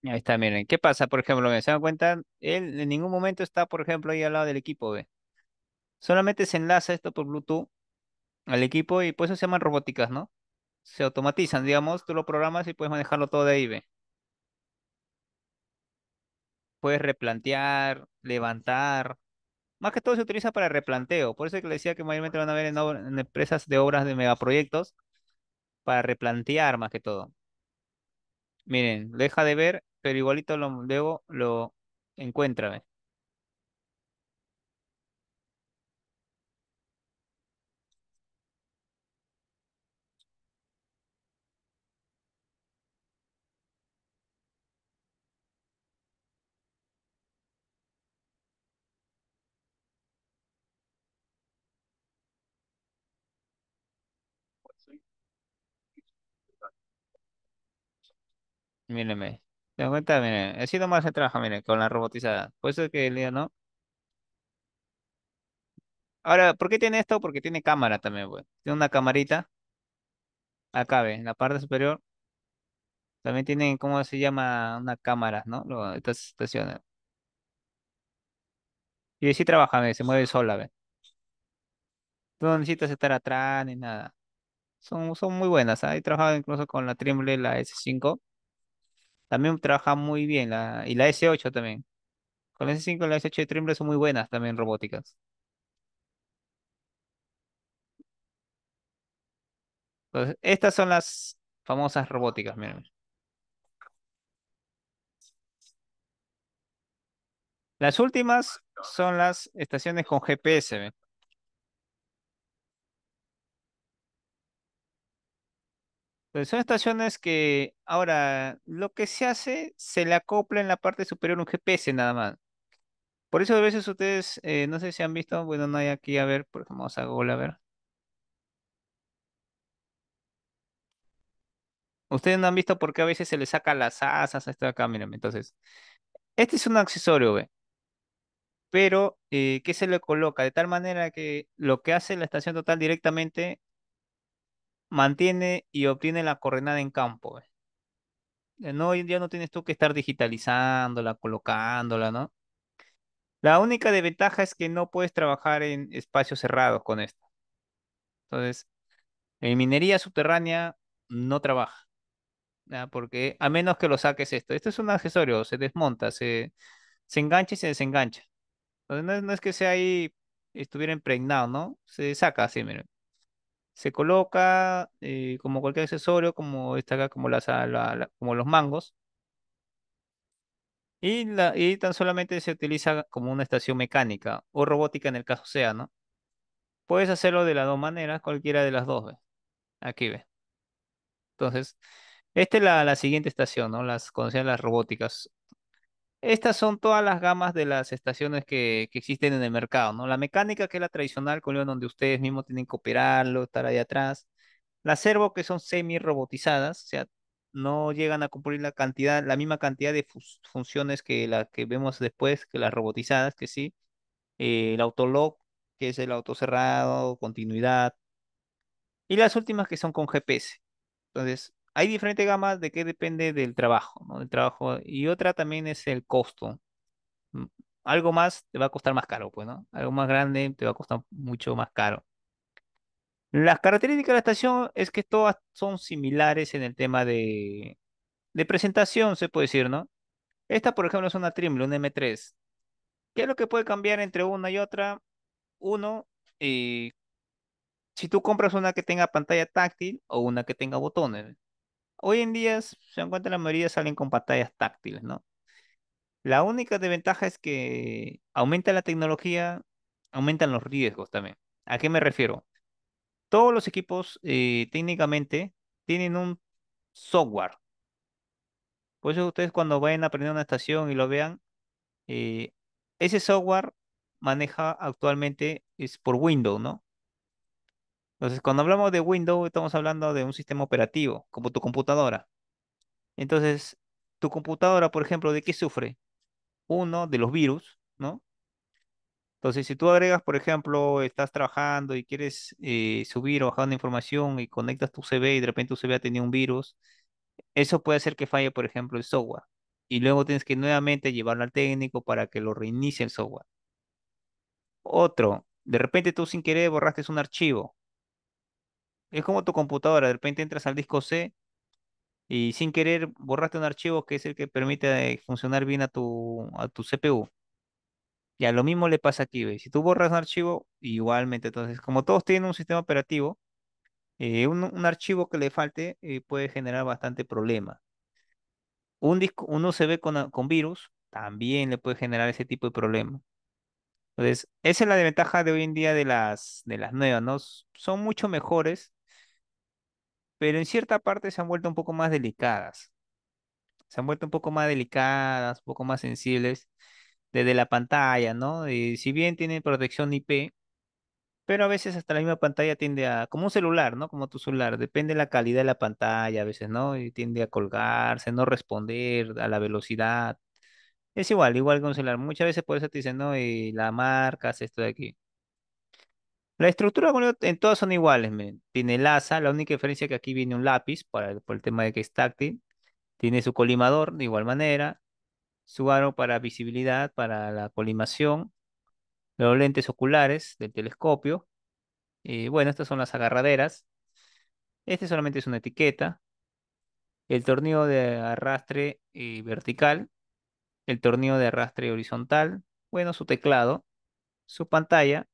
Y ahí está, miren. ¿Qué pasa, por ejemplo? ¿Se dan cuenta? Él en ningún momento está, por ejemplo, ahí al lado del equipo, ¿ve? Solamente se enlaza esto por Bluetooth al equipo y pues eso se llaman robóticas, ¿no? Se automatizan, digamos, tú lo programas y puedes manejarlo todo de ahí, ¿ve? puedes replantear, levantar. Más que todo se utiliza para replanteo. Por eso es que le decía que mayormente van a ver en empresas de obras de megaproyectos para replantear más que todo. Miren, deja de ver, pero igualito luego lo encuentra. Mírenme. ¿Se dan cuenta? Miren, así nomás se trabaja, miren, con la robotizada. Por eso es que le digo, ¿no? Ahora, ¿por qué tiene esto? Porque tiene cámara también, pues. Tiene una camarita, acá ve, en la parte superior. También tienen, ¿cómo se llama? Una cámara, ¿no? Estas estaciones. Y sí trabaja, ve, se mueve sola, ve. Tú no necesitas estar atrás ni nada. Son muy buenas, ¿ah? He trabajado incluso con la Trimble, la S5. También trabaja muy bien, y la S8 también. Con la S5 y la S8 de Trimble son muy buenas también robóticas. Entonces, estas son las famosas robóticas, miren. Las últimas son las estaciones con GPS, ¿ve? Entonces, son estaciones que ahora lo que se hace, se le acopla en la parte superior un GPS nada más. Por eso a veces ustedes, no sé si han visto, bueno, no hay aquí, a ver, por ejemplo, vamos a Google a ver. Ustedes no han visto por qué a veces se le saca las asas a esta acá, miren. Entonces, este es un accesorio, ¿ve? Pero, ¿qué se le coloca? De tal manera que lo que hace la estación total directamente mantiene y obtiene la coordenada en campo, ¿ve? No, ya no tienes tú que estar digitalizándola, colocándola, ¿no? La única desventaja es que no puedes trabajar en espacios cerrados con esto. Entonces, en minería subterránea no trabaja, ¿ya? Porque a menos que lo saques esto. Esto es un accesorio, se desmonta, se engancha y se desengancha. Entonces, no es que sea ahí, estuviera impregnado, ¿no? Se saca así, miren. Se coloca como cualquier accesorio, como está acá, como, como los mangos. Y tan solamente se utiliza como una estación mecánica o robótica en el caso sea, ¿no? Puedes hacerlo de las dos maneras, cualquiera de las dos, ¿ve? Aquí ve. Entonces, esta es la siguiente estación, ¿no? Las conocidas las robóticas. Estas son todas las gamas de las estaciones que existen en el mercado, ¿no? La mecánica, que es la tradicional, con donde ustedes mismos tienen que operarlo, estar ahí atrás. Las servo, que son semi-robotizadas, o sea, no llegan a cumplir la misma cantidad de funciones que las que vemos después, que las robotizadas, que sí. El autolock, que es el auto cerrado, continuidad. Y las últimas que son con GPS. Entonces, hay diferentes gamas de qué depende del trabajo, ¿no? Del trabajo. Y otra también es el costo. Mm, Algo más te va a costar más caro, pues, ¿no? Algo más grande te va a costar mucho más caro. Las características de la estación es que todas son similares en el tema de presentación, se puede decir, ¿no? Esta, por ejemplo, es una Trimble, un M3. ¿Qué es lo que puede cambiar entre una y otra? Uno, eh, si tú compras una que tenga pantalla táctil o una que tenga botones. Hoy en día se encuentra la mayoría salen con pantallas táctiles, ¿no? La única desventaja es que aumenta la tecnología, aumentan los riesgos también. ¿A qué me refiero? Todos los equipos técnicamente tienen un software. Por eso ustedes cuando vayan a aprender una estación y lo vean, eh, ese software maneja actualmente es por Windows, ¿no? Entonces, cuando hablamos de Windows, estamos hablando de un sistema operativo, como tu computadora. Entonces, tu computadora, por ejemplo, ¿de qué sufre? Uno, de los virus, ¿no? Entonces, si tú agregas, por ejemplo, estás trabajando y quieres subir o bajar una información y conectas tu CV y de repente tu CV ha tenido un virus, eso puede hacer que falle, por ejemplo, el software. Y luego tienes que nuevamente llevarlo al técnico para que lo reinicie el software. Otro, de repente tú sin querer borraste un archivo. Es como tu computadora, de repente entras al disco C y sin querer borraste un archivo que es el que permite funcionar bien a tu CPU. Ya lo mismo le pasa aquí, ¿ves? Si tú borras un archivo, igualmente, entonces, como todos tienen un sistema operativo, un archivo que le falte puede generar bastante problema. Un USB con virus también le puede generar ese tipo de problema. Entonces, esa es la desventaja de hoy en día de las nuevas, ¿no? Son mucho mejores, pero en cierta parte se han vuelto un poco más delicadas. Se han vuelto un poco más delicadas, un poco más sensibles desde la pantalla, ¿no? Si bien tienen protección IP, pero a veces hasta la misma pantalla tiende a, como un celular, ¿no? Como tu celular, depende de la calidad de la pantalla a veces, ¿no? Y tiende a colgarse, no responder a la velocidad. Es igual, igual que un celular. Muchas veces por eso te dicen, ¿no? Y la marca, hace esto de aquí. La estructura bueno, en todas son iguales, men. Tiene el asa, la única diferencia es que aquí viene un lápiz por el tema de que es táctil. Tiene su colimador de igual manera, su aro para visibilidad, para la colimación, los lentes oculares del telescopio. Y bueno, estas son las agarraderas. Este solamente es una etiqueta. El tornillo de arrastre vertical, el tornillo de arrastre horizontal. Bueno, su teclado, su pantalla,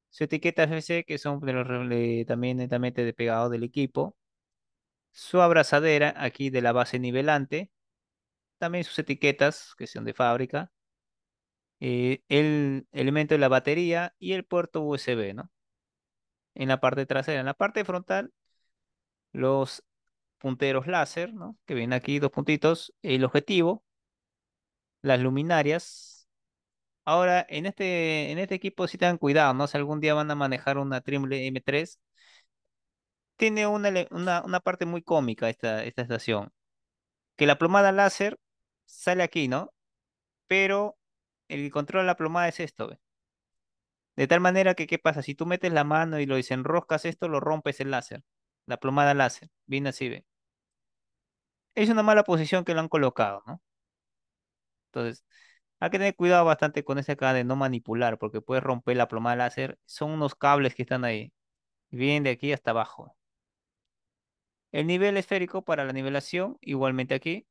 su etiqueta FC, que son de también netamente de pegado del equipo. Su abrazadera aquí de la base nivelante. También sus etiquetas, que son de fábrica. El elemento de la batería y el puerto USB, ¿no? En la parte trasera. En la parte frontal, los punteros láser, ¿no? Que vienen aquí, dos puntitos. El objetivo, las luminarias. Ahora, en este equipo sí tengan cuidado, ¿no? Si algún día van a manejar una Trimble M3, tiene una parte muy cómica esta estación. Que la plomada láser sale aquí, ¿no? Pero el control de la plomada es esto, ¿ve? De tal manera que, ¿qué pasa? Si tú metes la mano y lo desenroscas esto, lo rompes el láser. La plomada láser. Viene así, ¿ve? Es una mala posición que lo han colocado, ¿no? Entonces, hay que tener cuidado bastante con ese acá de no manipular, porque puedes romper la plomada láser. Son unos cables que están ahí. Y vienen de aquí hasta abajo. El nivel esférico para la nivelación, igualmente aquí.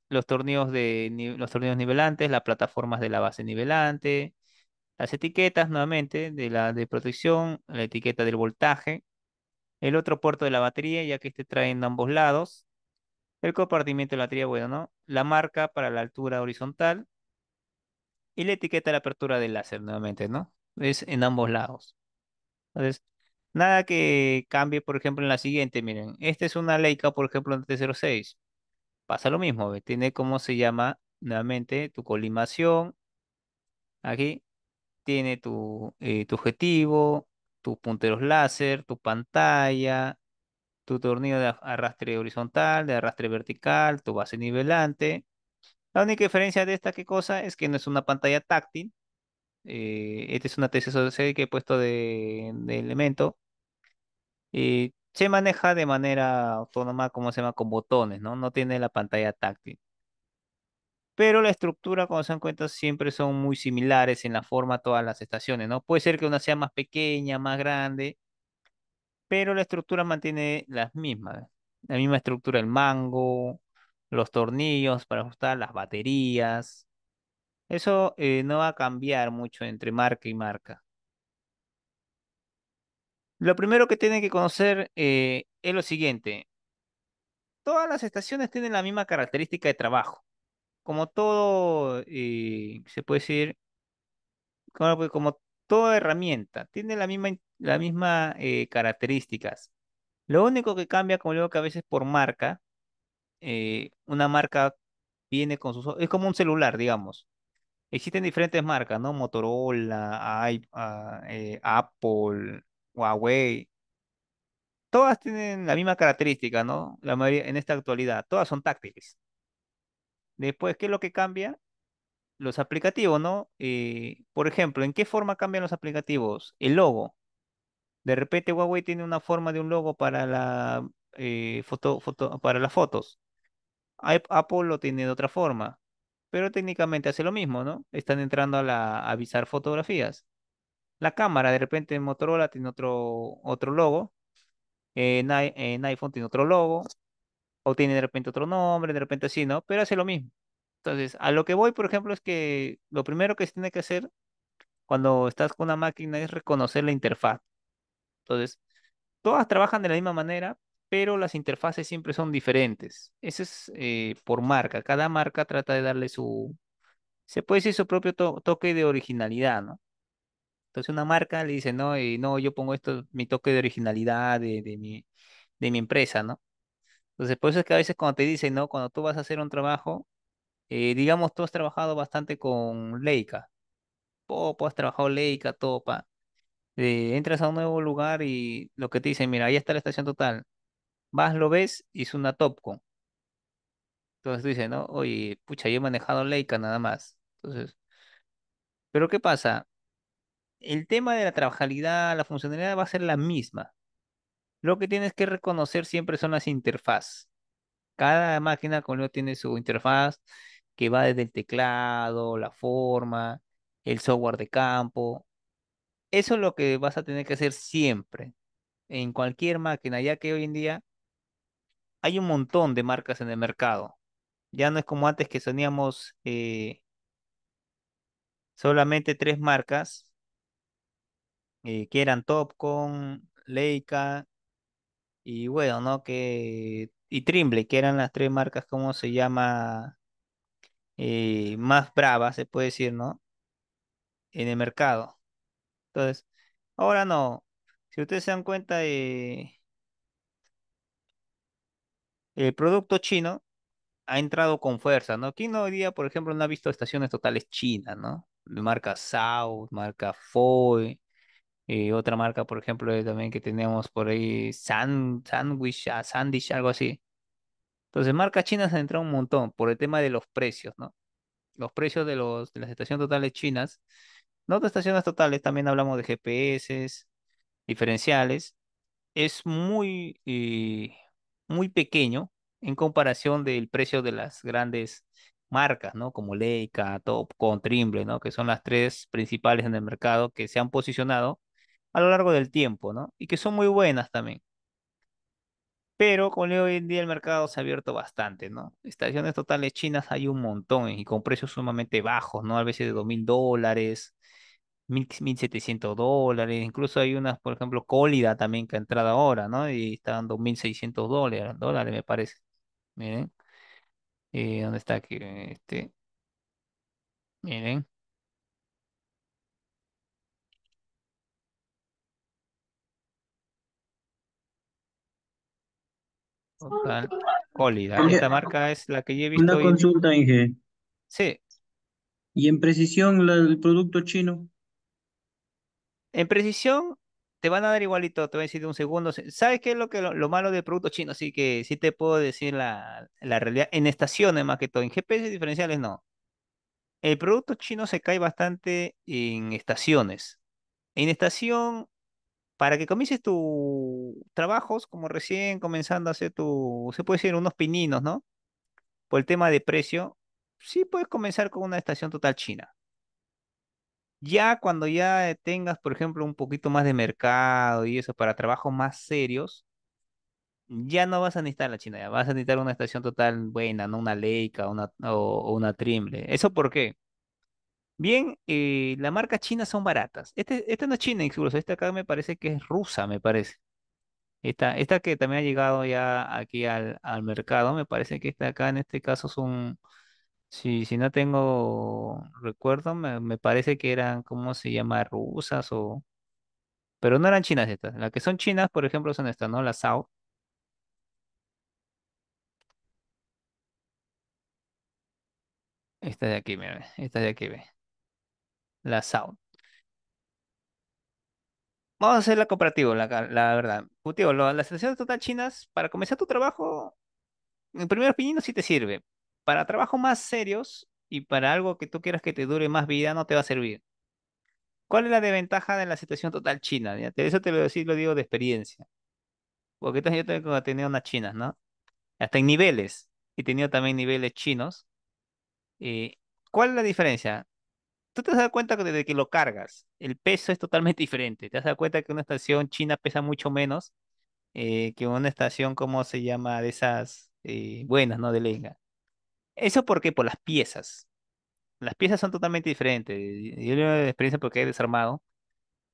Los tornillos nivelantes, las plataformas de la base nivelante, las etiquetas nuevamente de la de protección, la etiqueta del voltaje, el otro puerto de la batería, ya que este trae en ambos lados, el compartimiento de la batería, bueno, ¿no? La marca para la altura horizontal y la etiqueta de la apertura del láser nuevamente, ¿no? Es en ambos lados. Entonces, nada que cambie, por ejemplo, en la siguiente, miren, esta es una Leica, por ejemplo, en T06. Pasa lo mismo, ¿ve? Tiene cómo se llama nuevamente tu colimación. Aquí tiene tu objetivo, tus punteros láser, tu pantalla, tu tornillo de arrastre horizontal, de arrastre vertical, tu base nivelante. La única diferencia de esta, ¿qué cosa? Es que no es una pantalla táctil. Esta es una TC que he puesto de elemento. Se maneja de manera autónoma, como se llama, con botones, ¿no? No tiene la pantalla táctil. Pero la estructura, como se dan cuenta, siempre son muy similares en la forma todas las estaciones, ¿no? Puede ser que una sea más pequeña, más grande, pero la estructura mantiene las mismas. La misma estructura, el mango, los tornillos para ajustar las baterías. Eso no va a cambiar mucho entre marca y marca. Lo primero que tienen que conocer es lo siguiente. Todas las estaciones tienen la misma característica de trabajo. Como todo, se puede decir, como toda herramienta, tiene la misma características. Lo único que cambia, como digo, que a veces por marca, una marca viene con sus... Es como un celular, digamos. Existen diferentes marcas, ¿no? Motorola, Apple, Huawei. Todas tienen la misma característica, ¿no? La mayoría en esta actualidad. Todas son táctiles. Después, ¿qué es lo que cambia? Los aplicativos, ¿no? Por ejemplo, ¿en qué forma cambian los aplicativos? El logo. De repente Huawei tiene una forma de un logo para para las fotos. Apple lo tiene de otra forma, pero técnicamente hace lo mismo, ¿no? Están entrando a avisar fotografías. La cámara, de repente en Motorola tiene otro logo, en iPhone tiene otro logo, o tiene de repente otro nombre, de repente así, ¿no? Pero hace lo mismo. Entonces, a lo que voy, por ejemplo, es que lo primero que se tiene que hacer cuando estás con una máquina es reconocer la interfaz. Entonces, todas trabajan de la misma manera, pero las interfaces siempre son diferentes. Eso es por marca. Cada marca trata de darle se puede decir su propio toque de originalidad, ¿no? Entonces una marca le dice, no, no, yo pongo esto, mi toque de originalidad de mi empresa, ¿no? Entonces, por eso es que a veces cuando te dicen, ¿no? Cuando tú vas a hacer un trabajo, digamos, tú has trabajado bastante con Leica, Popo, has trabajado Leica, Topa, entras a un nuevo lugar y lo que te dicen, mira, ahí está la estación total, vas, lo ves y es una Topcon. Entonces tú dices, no, oye, pucha, yo he manejado Leica nada más. Entonces, pero ¿qué pasa? El tema de la trabajabilidad, la funcionalidad va a ser la misma. Lo que tienes que reconocer siempre son las interfaz. Cada máquina con lo tiene su interfaz que va desde el teclado, la forma, el software de campo. Eso es lo que vas a tener que hacer siempre, en cualquier máquina, ya que hoy en día hay un montón de marcas en el mercado. Ya no es como antes que teníamos solamente tres marcas, que eran Topcon, Leica y bueno, ¿no? Y Trimble, que eran las tres marcas, ¿cómo se llama? Más bravas, se puede decir, ¿no? En el mercado. Entonces, ahora no. Si ustedes se dan cuenta, el producto chino ha entrado con fuerza, ¿no? ¿Quién hoy día, por ejemplo, no ha visto estaciones totales chinas, ¿no? De marca South, marca Foy, otra marca, por ejemplo, también que tenemos por ahí, Sandwich, Sandish, algo así. Entonces, marcas chinas han entrado un montón por el tema de los precios, ¿no? Los precios de las estaciones totales chinas. No de estaciones totales, también hablamos de GPS, diferenciales. Es muy pequeño en comparación del precio de las grandes marcas, ¿no? Como Leica, Topcon, Trimble, ¿no? Que son las tres principales en el mercado que se han posicionado a lo largo del tiempo, ¿no? Y que son muy buenas también. Pero con hoy en día el mercado se ha abierto bastante, ¿no? Estaciones totales chinas hay un montón y con precios sumamente bajos, ¿no? A veces de $2000, 1700 dólares, incluso hay unas, por ejemplo, Cólida también que ha entrado ahora, ¿no? Y está dando $1600, me parece. Miren, ¿dónde está aquí? Miren, total, Cólida. Oye, Esta marca es la que yo he visto una hoy en... consulta, Inge. Sí, ¿Y en precisión el producto chino? en precisión te van a dar igualito, te voy a decir de un segundo. ¿Sabes qué es lo malo del producto chino? Así que sí te puedo decir la realidad. En estaciones más que todo, en GPS diferenciales no. El producto chino se cae bastante en estaciones. En estación, para que comiences tus trabajos, como recién comenzando a hacer se puede decir unos pininos, ¿no? Por el tema de precio, sí puedes comenzar con una estación total china. Ya cuando ya tengas, por ejemplo, un poquito más de mercado y eso para trabajos más serios, ya no vas a necesitar la China, ya vas a necesitar una estación total buena, no una Leica o una Trimble. ¿Eso por qué? Bien, las marcas chinas son baratas. Esta no es china incluso, esta acá me parece que es rusa, me parece. Esta que también ha llegado ya aquí al mercado, me parece que esta acá en este caso son, si no tengo recuerdo, me parece que eran, ¿cómo se llama? Rusas o... Pero no eran chinas estas. Las que son chinas, por ejemplo, son estas, ¿no? La Sao. Esta de aquí, mira, esta de aquí, ve. La Sao. Vamos a hacer la comparativa, la verdad. Tío, las estaciones total chinas, para comenzar tu trabajo, en primer opinión sí te sirve. Para trabajos más serios y para algo que tú quieras que te dure más vida, no te va a servir. ¿Cuál es la desventaja de la situación total china? Ya, eso te lo lo digo de experiencia. Porque entonces yo tengo tenido unas chinas, ¿no? Hasta en niveles. He tenido también niveles chinos. Eh, ¿Cuál es la diferencia? Tú te das cuenta que desde que lo cargas, el peso es totalmente diferente. Te das cuenta que una estación china pesa mucho menos que una estación, ¿cómo se llama? De esas. buenas, ¿no? De Lenga. ¿Eso por qué? Por las piezas. Las piezas son totalmente diferentes. Yo tengo experiencia porque he desarmado.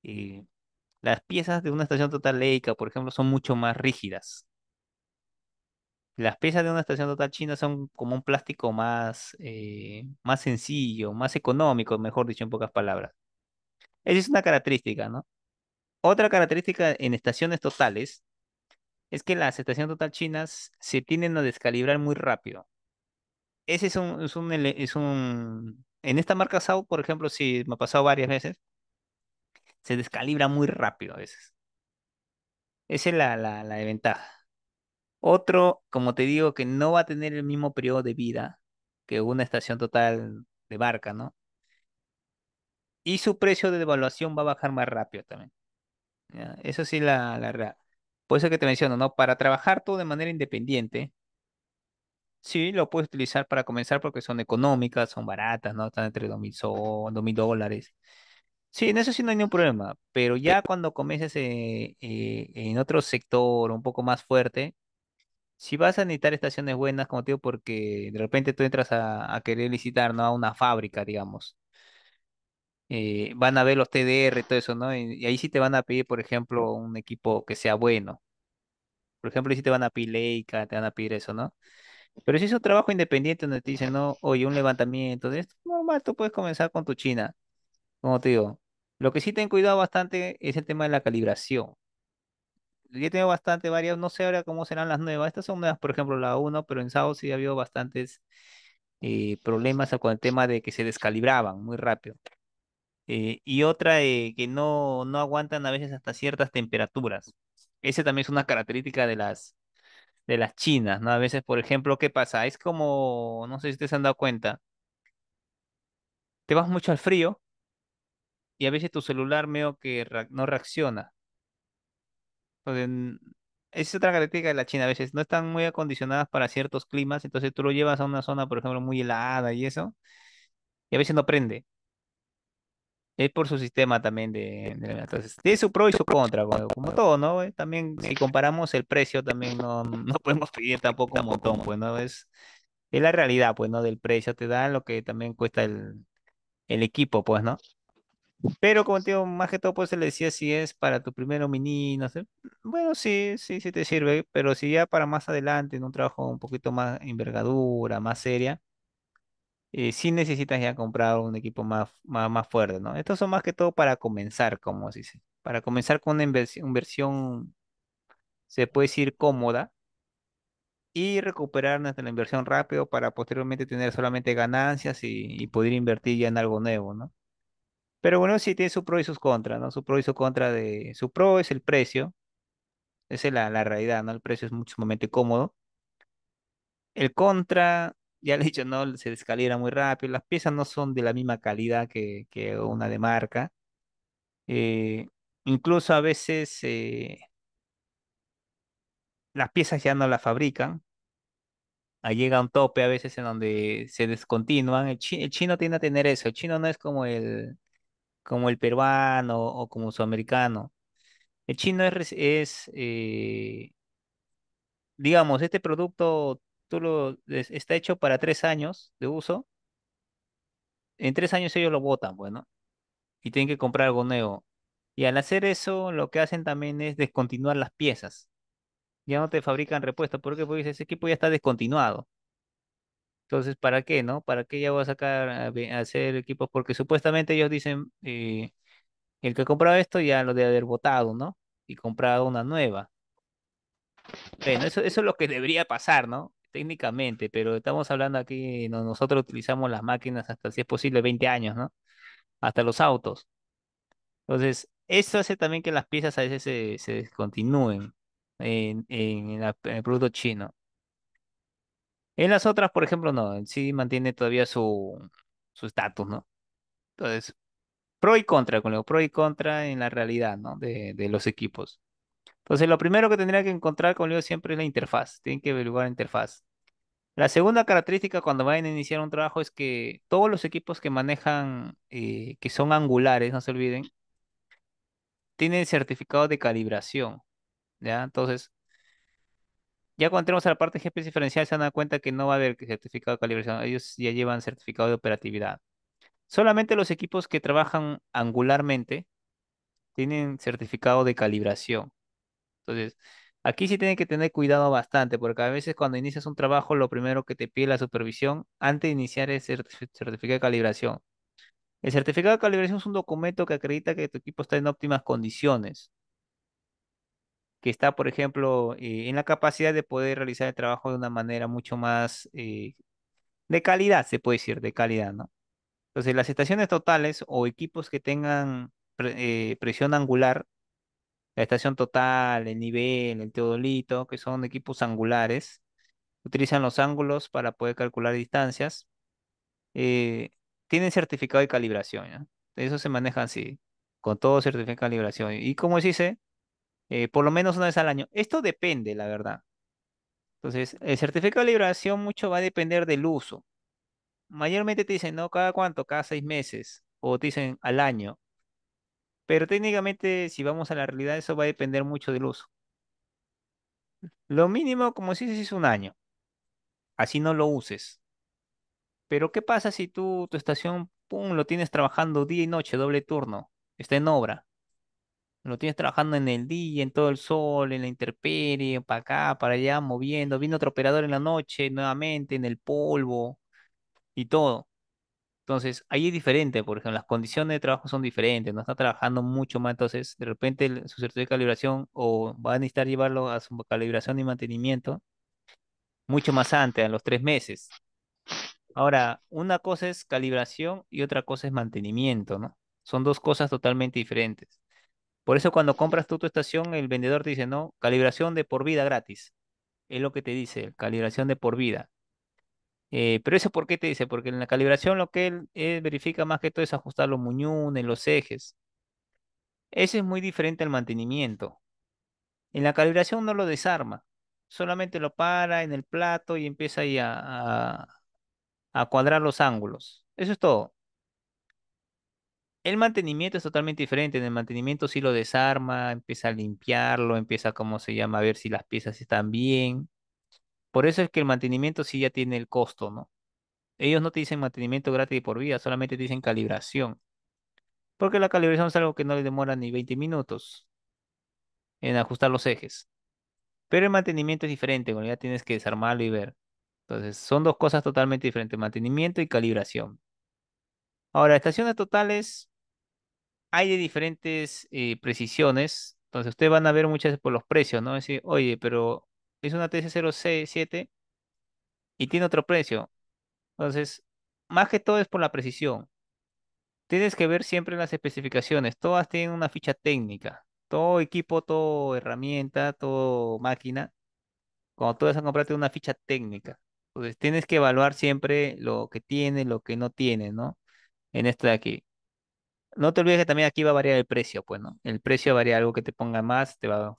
Y las piezas de una estación total Leica, por ejemplo, son mucho más rígidas. Las piezas de una estación total china son como un plástico más sencillo, más económico, mejor dicho, en pocas palabras. Esa es una característica, ¿no? Otra característica en estaciones totales es que las estaciones total chinas se tienden a descalibrar muy rápido. Ese en esta marca Sao, por ejemplo, sí me ha pasado varias veces, se descalibra muy rápido a veces. Esa es la desventaja. Otro, como te digo, que no va a tener el mismo periodo de vida que una estación total de marca, ¿no? Y su precio de devaluación va a bajar más rápido también. ¿Ya? Eso sí, la verdad. Por eso que te menciono, ¿no? Para trabajar tú de manera independiente, sí, lo puedes utilizar para comenzar porque son económicas, son baratas, ¿no? Están entre 2.000 $2.000. Sí, en eso sí no hay ningún problema, pero ya cuando comiences en otro sector un poco más fuerte, si vas a necesitar estaciones buenas, como te digo, porque de repente tú entras a querer licitar, ¿no? A una fábrica, digamos. Van a ver los TDR y todo eso, ¿no? Y ahí sí te van a pedir, por ejemplo, un equipo que sea bueno. Por ejemplo, ahí sí te van a pedir Leica, te van a pedir eso, ¿no? Pero si es un trabajo independiente donde te dicen, no, oye, un levantamiento de esto, normal, tú puedes comenzar con tu China, como te digo. Lo que sí ten cuidado bastante es el tema de la calibración. Yo tengo bastante varias, no sé ahora cómo serán las nuevas. Estas son nuevas, por ejemplo, la uno, pero en SAO sí ha habido bastantes problemas con el tema de que se descalibraban muy rápido. Y otra que no aguantan a veces hasta ciertas temperaturas. Esa también es una característica de las chinas, ¿no? A veces, por ejemplo, ¿qué pasa? Es como, no sé si ustedes se han dado cuenta, te vas mucho al frío y a veces tu celular medio que no reacciona. Entonces, es otra característica de la China, a veces no están muy acondicionadas para ciertos climas, entonces tú lo llevas a una zona, por ejemplo, muy helada y eso, y a veces no prende. Es por su sistema también entonces, tiene su pro y su contra, como todo, ¿no? También si comparamos el precio, también no podemos pedir tampoco un montón, pues, ¿no? Es la realidad, pues, ¿no? Del precio, te da lo que también cuesta el equipo, pues, ¿no? Pero como te digo, más que todo, pues se le decía si es para tu primero mini, no sé. Bueno, sí, sí, sí te sirve, pero si ya para más adelante, en un trabajo un poquito más envergadura, más seria, sí necesitas ya comprar un equipo más fuerte, ¿no? Estos son más que todo para comenzar, como se dice. Para comenzar con una inversión, se puede decir cómoda, y recuperar nuestra inversión rápido para posteriormente tener solamente ganancias y poder invertir ya en algo nuevo, ¿no? Pero bueno, sí tiene su pro y sus contras, ¿no? Su pro y su contra su pro es el precio, esa es la realidad, ¿no? El precio es mucho sumamente cómodo. El contra, ya le he dicho, ¿no? Se descalibra muy rápido, las piezas no son de la misma calidad que una de marca. Eh, Incluso a veces las piezas ya no las fabrican. Ahí llega un tope a veces en donde se descontinúan. El chino tiende a tener eso. El chino no es como el peruano o como el sudamericano. El chino digamos, este producto está hecho para 3 años de uso. En 3 años ellos lo botan, bueno, y tienen que comprar algo nuevo. Y al hacer eso, lo que hacen también es descontinuar las piezas. Ya no te fabrican repuestos. ¿Por qué? Porque ese equipo ya está descontinuado. Entonces, ¿para qué, no? ¿Para qué ya voy a sacar a hacer equipos? Porque supuestamente ellos dicen, el que compraba esto ya lo debe haber botado, ¿no? Y comprado una nueva. Bueno, eso es lo que debería pasar, ¿no? Técnicamente, pero estamos hablando aquí, nosotros utilizamos las máquinas hasta, si es posible, 20 años, ¿no? Hasta los autos. Entonces, eso hace también que las piezas a veces se descontinúen en el producto chino. En las otras, por ejemplo, no, en sí mantiene todavía su estatus, ¿no? Entonces, pro y contra, con lo pro y contra en la realidad, ¿no? De los equipos. Entonces, lo primero que tendría que encontrar, como digo, siempre es la interfaz. Tienen que averiguar la interfaz. La segunda característica cuando vayan a iniciar un trabajo es que todos los equipos que manejan, que son angulares, no se olviden, tienen certificado de calibración, ¿ya? Entonces, Ya cuando entremos a la parte GPS diferencial se van a dar cuenta que no va a haber certificado de calibración. Ellos ya llevan certificado de operatividad. Solamente los equipos que trabajan angularmente tienen certificado de calibración. Entonces, aquí sí tienen que tener cuidado bastante, porque a veces cuando inicias un trabajo, lo primero que te pide la supervisión antes de iniciar es certificado de calibración. El certificado de calibración es un documento que acredita que tu equipo está en óptimas condiciones, que está, por ejemplo, en la capacidad de poder realizar el trabajo de una manera mucho más de calidad, se puede decir, de calidad, ¿no? Entonces, las estaciones totales o equipos que tengan presión angular, la estación total, el nivel, el teodolito, que son equipos angulares, utilizan los ángulos para poder calcular distancias, eh, tienen certificado de calibración, ¿ya? Eso se maneja así, con todo certificado de calibración. Y como se dice, por lo menos una vez al año. Esto depende, la verdad. Entonces, el certificado de calibración mucho va a depender del uso. Mayormente te dicen, ¿no? ¿Cada cuánto? Cada 6 meses. O te dicen al año. Pero técnicamente, si vamos a la realidad, eso va a depender mucho del uso. Lo mínimo, como si es un año. Así no lo uses. Pero ¿qué pasa si tú, tu estación, pum, lo tienes trabajando día y noche, doble turno? Está en obra. Lo tienes trabajando en el día, en todo el sol, en la intemperie, para acá, para allá, moviendo. Viene otro operador en la noche, nuevamente, en el polvo y todo. Entonces, ahí es diferente, por ejemplo, las condiciones de trabajo son diferentes, no está trabajando mucho más, entonces, de repente su certificado de calibración o va a necesitar llevarlo a su calibración y mantenimiento mucho más antes, a los 3 meses. Ahora, una cosa es calibración y otra cosa es mantenimiento, ¿no? Son dos cosas totalmente diferentes. Por eso cuando compras tú tu estación, el vendedor te dice, no, calibración de por vida gratis. Es lo que te dice, calibración de por vida. Pero eso ¿por qué te dice? Porque en la calibración lo que él verifica más que todo es ajustar los muñones, los ejes. Ese es muy diferente al mantenimiento. En la calibración no lo desarma, solamente lo para en el plato y empieza ahí a cuadrar los ángulos. Eso es todo. El mantenimiento es totalmente diferente. En el mantenimiento sí lo desarma, empieza a limpiarlo, empieza, ¿cómo se llama? A ver si las piezas están bien. Por eso es que el mantenimiento sí ya tiene el costo, ¿no? Ellos no te dicen mantenimiento gratis por vida, solamente te dicen calibración. Porque la calibración es algo que no le demora ni 20 minutos en ajustar los ejes. Pero el mantenimiento es diferente, cuando ya tienes que desarmarlo y ver. Entonces, son dos cosas totalmente diferentes, mantenimiento y calibración. Ahora, estaciones totales hay de diferentes precisiones. Entonces, ustedes van a ver muchas veces por los precios, ¿no? Decir, oye, pero es una TC07 y tiene otro precio. Entonces, más que todo es por la precisión. Tienes que ver siempre las especificaciones. Todas tienen una ficha técnica. Todo equipo, todo herramienta, todo máquina. Cuando tú vas a comprarte una ficha técnica. Entonces, tienes que evaluar siempre lo que tiene, lo que no tiene, ¿no? En esto de aquí. No te olvides que también aquí va a variar el precio, pues, ¿no? El precio varía, algo que te ponga más, te va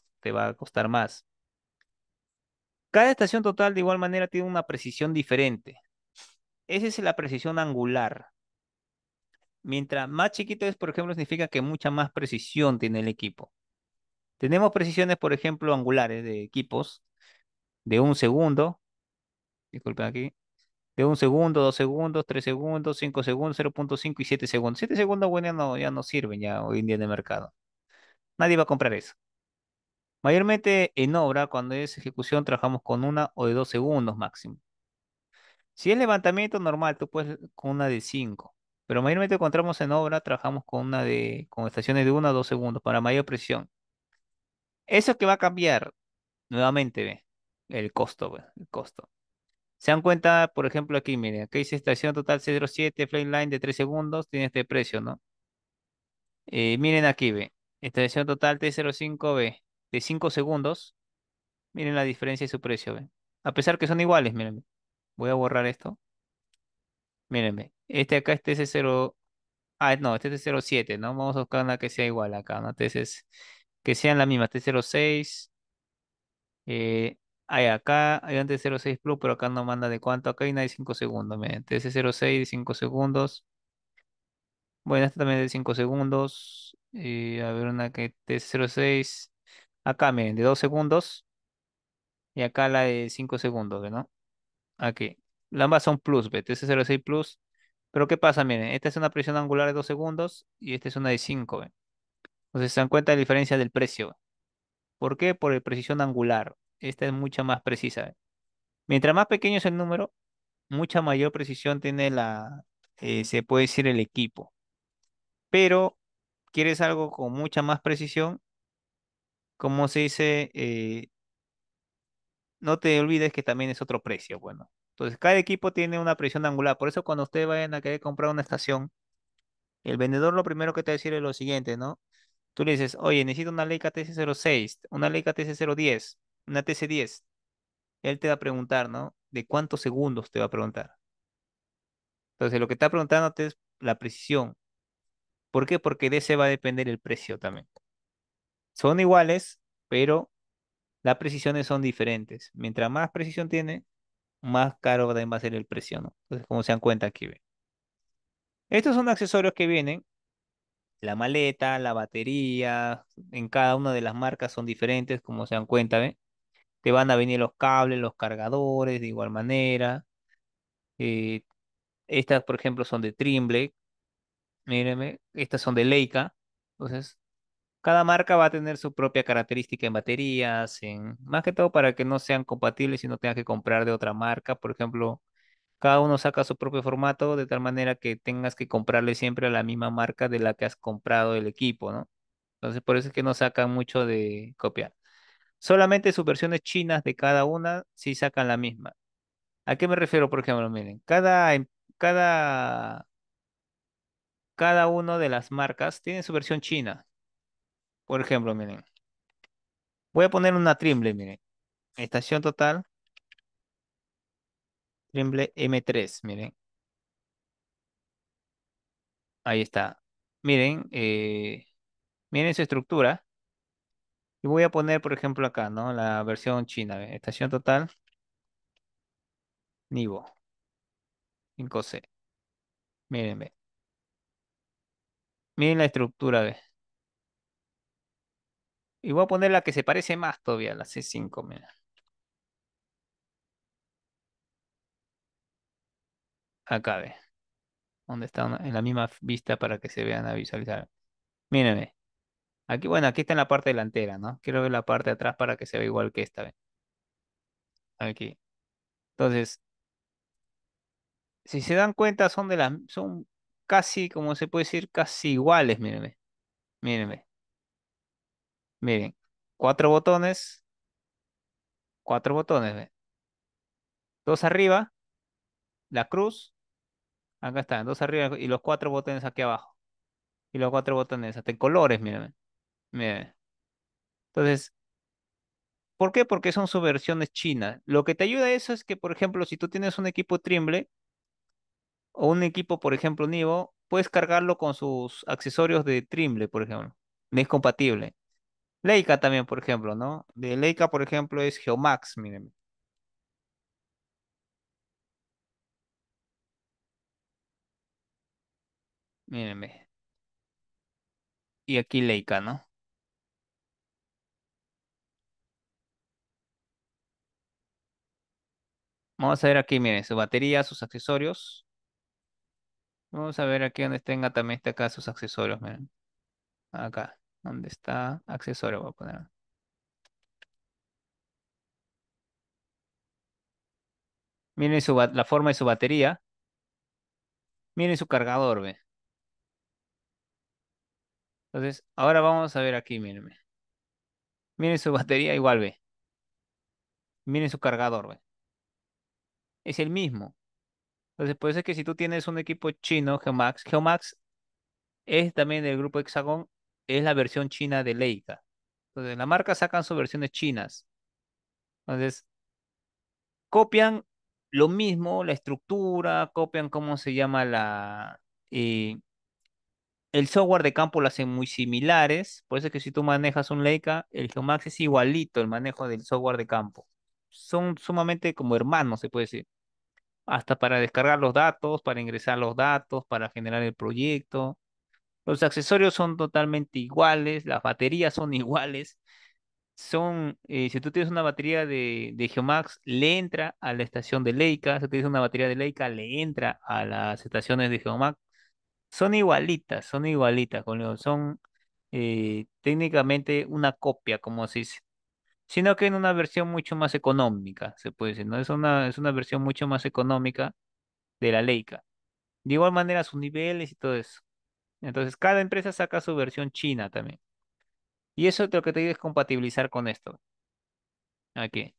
a costar más. Cada estación total de igual manera tiene una precisión diferente. Esa es la precisión angular. Mientras más chiquito es, por ejemplo, significa que mucha más precisión tiene el equipo. Tenemos precisiones, por ejemplo, angulares de equipos de 1 segundo, disculpen aquí, de 1 segundo, 2 segundos, 3 segundos, 5 segundos, 0,5 y 7 segundos. 7 segundos, bueno, ya no sirven ya hoy en día en el mercado. Nadie va a comprar eso. Mayormente en obra, cuando es ejecución, trabajamos con una o de 2 segundos máximo. Si es levantamiento normal, tú puedes con una de 5. Pero mayormente cuando entramos en obra, trabajamos con estaciones de 1 a 2 segundos para mayor presión. Eso que va a cambiar nuevamente, ve, el costo, ve, el costo. Se dan cuenta, por ejemplo, aquí, miren, aquí dice estación total C07, Flameline de 3 segundos, tiene este precio, ¿no? Miren aquí, ve, estación total T05B de 5 segundos, miren la diferencia de su precio, ve. A pesar que son iguales, miren, voy a borrar esto, mírenme, este acá es TC0, no, este es T07, ¿no? Vamos a buscar una que sea igual acá, ¿no? Que sean las mismas, T06, hay acá, hay un T06 Plus, pero acá no manda de cuánto, acá hay una de 5 segundos, miren, TC06 de 5 segundos. Bueno, esta también es de 5 segundos. A ver, una que T06. Acá, miren, de 2 segundos. y acá la de 5 segundos, ¿ve, no? Aquí. Ambas son plus, ¿ve? TC06 Plus. Pero ¿qué pasa? Miren, esta es una presión angular de 2 segundos y esta es una de 5, ¿ve? Entonces se dan cuenta de la diferencia del precio. ¿Por qué? Por la precisión angular. Esta es mucha más precisa, ¿ve? Mientras más pequeño es el número, mucha mayor precisión tiene se puede decir el equipo. Pero, ¿quieres algo con mucha más precisión? Como se dice, no te olvides que también es otro precio, bueno. Entonces, cada equipo tiene una presión angular. Por eso, cuando ustedes vayan a querer comprar una estación, el vendedor lo primero que te va a decir es lo siguiente, ¿no? Tú le dices, oye, necesito una Leica TC06, una Leica TC010, una TC10. Él te va a preguntar, ¿no? ¿De cuántos segundos te va a preguntar? Entonces, lo que está preguntándote es la precisión. ¿Por qué? Porque de ese va a depender el precio también. Son iguales, pero las precisiones son diferentes. Mientras más precisión tiene, más caro también va a ser el precio, ¿no? Entonces, como se dan cuenta aquí, ve. Estos son accesorios que vienen, la maleta, la batería, en cada una de las marcas son diferentes, como se dan cuenta, ¿ve? Te van a venir los cables, los cargadores, de igual manera. Eh, Estas, por ejemplo, son de Trimble, mírenme, estas son de Leica. Entonces, cada marca va a tener su propia característica en baterías, más que todo para que no sean compatibles y no tengas que comprar de otra marca. Por ejemplo, cada uno saca su propio formato de tal manera que tengas que comprarle siempre a la misma marca de la que has comprado el equipo, ¿no? Entonces, por eso es que no sacan mucho de copiar. Solamente sus versiones chinas de cada una sí sacan la misma. ¿A qué me refiero, por ejemplo? Miren, cada, cada uno de las marcas tiene su versión china. Por ejemplo, miren, voy a poner una Trimble, miren. Estación total, Trimble M3, miren. Ahí está. Miren, miren su estructura. Y voy a poner, por ejemplo, acá, ¿no? La versión china, ¿ve? Estación total, Nivo, 5C. Miren, ve. Miren la estructura, ¿ve? Y voy a poner la que se parece más todavía, la C5, miren. Acá, ¿ve? Donde está en la misma vista para que se vean a visualizar. Mírenme. Aquí, bueno, aquí está en la parte delantera, ¿no? Quiero ver la parte de atrás para que se vea igual que esta, ¿ve? Aquí. Entonces, si se dan cuenta, son casi, como se puede decir, casi iguales, mírenme. Mírenme. Miren. Cuatro botones, cuatro botones, ¿ve? Dos arriba, la cruz, acá están, dos arriba y los cuatro botones aquí abajo. Y los cuatro botones, hasta en colores, mírenme. Mírenme. Entonces, ¿por qué? Porque son sus versiones chinas. Lo que te ayuda a eso es que, por ejemplo, si tú tienes un equipo Trimble o un equipo, por ejemplo, Nivo, puedes cargarlo con sus accesorios de Trimble, por ejemplo. Es compatible. Leica también, por ejemplo, ¿no? De Leica, por ejemplo, es Geomax, miren, mírenme. Y aquí Leica, ¿no? Vamos a ver aquí, miren, su batería, sus accesorios. Vamos a ver aquí donde tenga también está acá sus accesorios, miren. Acá, donde está accesorio, voy a poner. Miren la forma de su batería. Miren su cargador, ve. Entonces, ahora vamos a ver aquí, mírenme. Miren su batería igual, ve. Miren su cargador, ve. Es el mismo. Entonces, puede ser que si tú tienes un equipo chino, Geomax es también del grupo Hexagon, es la versión china de Leica. Entonces, la marca sacan sus versiones chinas. Entonces, copian lo mismo, la estructura, copian cómo se llama eh, el software de campo lo hacen muy similares. Por eso es que si tú manejas un Leica, el Geomax es igualito el manejo del software de campo. Son sumamente como hermanos, se puede decir. Hasta para descargar los datos, para ingresar los datos, para generar el proyecto. Los accesorios son totalmente iguales, las baterías son iguales. Si tú tienes una batería de Geomax, le entra a la estación de Leica. Si tienes una batería de Leica, le entra a las estaciones de Geomax. Son igualitas, son técnicamente una copia, como se dice, sino que en una versión mucho más económica, se puede decir, ¿no? Es una versión mucho más económica de la Leica. De igual manera, sus niveles y todo eso. Entonces, cada empresa saca su versión china también. Y eso lo que te digo es compatibilizar con esto. Aquí.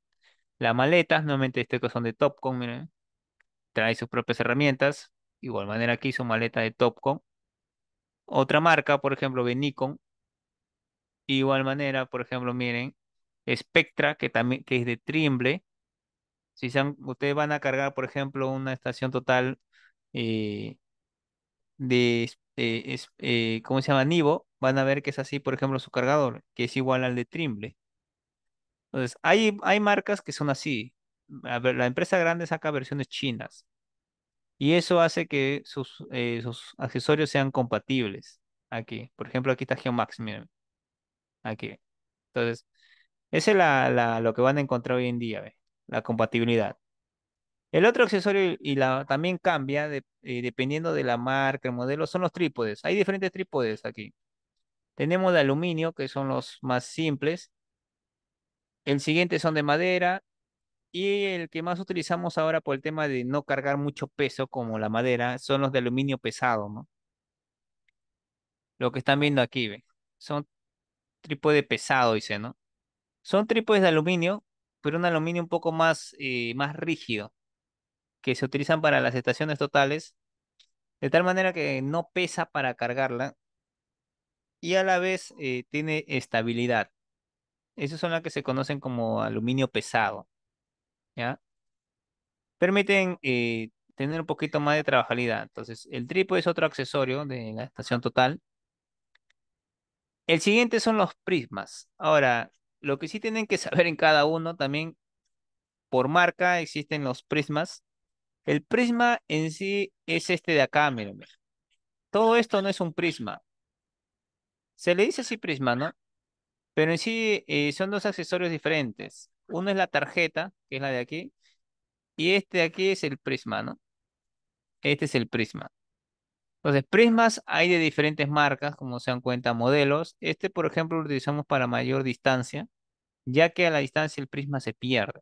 Las maletas, normalmente que son de Topcon, miren, trae sus propias herramientas. Igual manera aquí su maleta de Topcon. Otra marca, por ejemplo, de Nikon. Igual manera, por ejemplo, miren, Spectra, que también que es de Trimble. Si ustedes van a cargar, por ejemplo, una estación total eh, ¿cómo se llama? Nivo, van a ver que es así, por ejemplo, su cargador, que es igual al de Trimble. Entonces, hay marcas que son así. A ver, la empresa grande saca versiones chinas y eso hace que sus accesorios sean compatibles. Aquí, por ejemplo, aquí está Geomax, miren, aquí. Entonces, esa es lo que van a encontrar hoy en día, ¿ve? La compatibilidad. El otro accesorio también cambia dependiendo de la marca, el modelo, son los trípodes. Hay diferentes trípodes aquí. Tenemos de aluminio, que son los más simples. El siguiente son de madera. Y el que más utilizamos ahora por el tema de no cargar mucho peso como la madera son los de aluminio pesado, ¿no? Lo que están viendo aquí, ¿ve? Son trípode pesado, dice, ¿no? Son trípodes de aluminio, pero un aluminio un poco más rígido, que se utilizan para las estaciones totales, de tal manera que no pesa para cargarla y a la vez tiene estabilidad. Esos son las que se conocen como aluminio pesado, ¿ya? Permiten tener un poquito más de trabajabilidad. Entonces, el trípode es otro accesorio de la estación total. El siguiente son los prismas. Ahora, lo que sí tienen que saber en cada uno, también por marca existen los prismas. El prisma en sí es este de acá, miren. Todo esto no es un prisma. Se le dice así prisma, ¿no? Pero en sí son dos accesorios diferentes. Uno es la tarjeta, que es la de aquí, y este de aquí es el prisma, ¿no? Este es el prisma. Entonces, prismas hay de diferentes marcas, como se dan cuenta, modelos. Este, por ejemplo, lo utilizamos para mayor distancia, ya que a la distancia el prisma se pierde.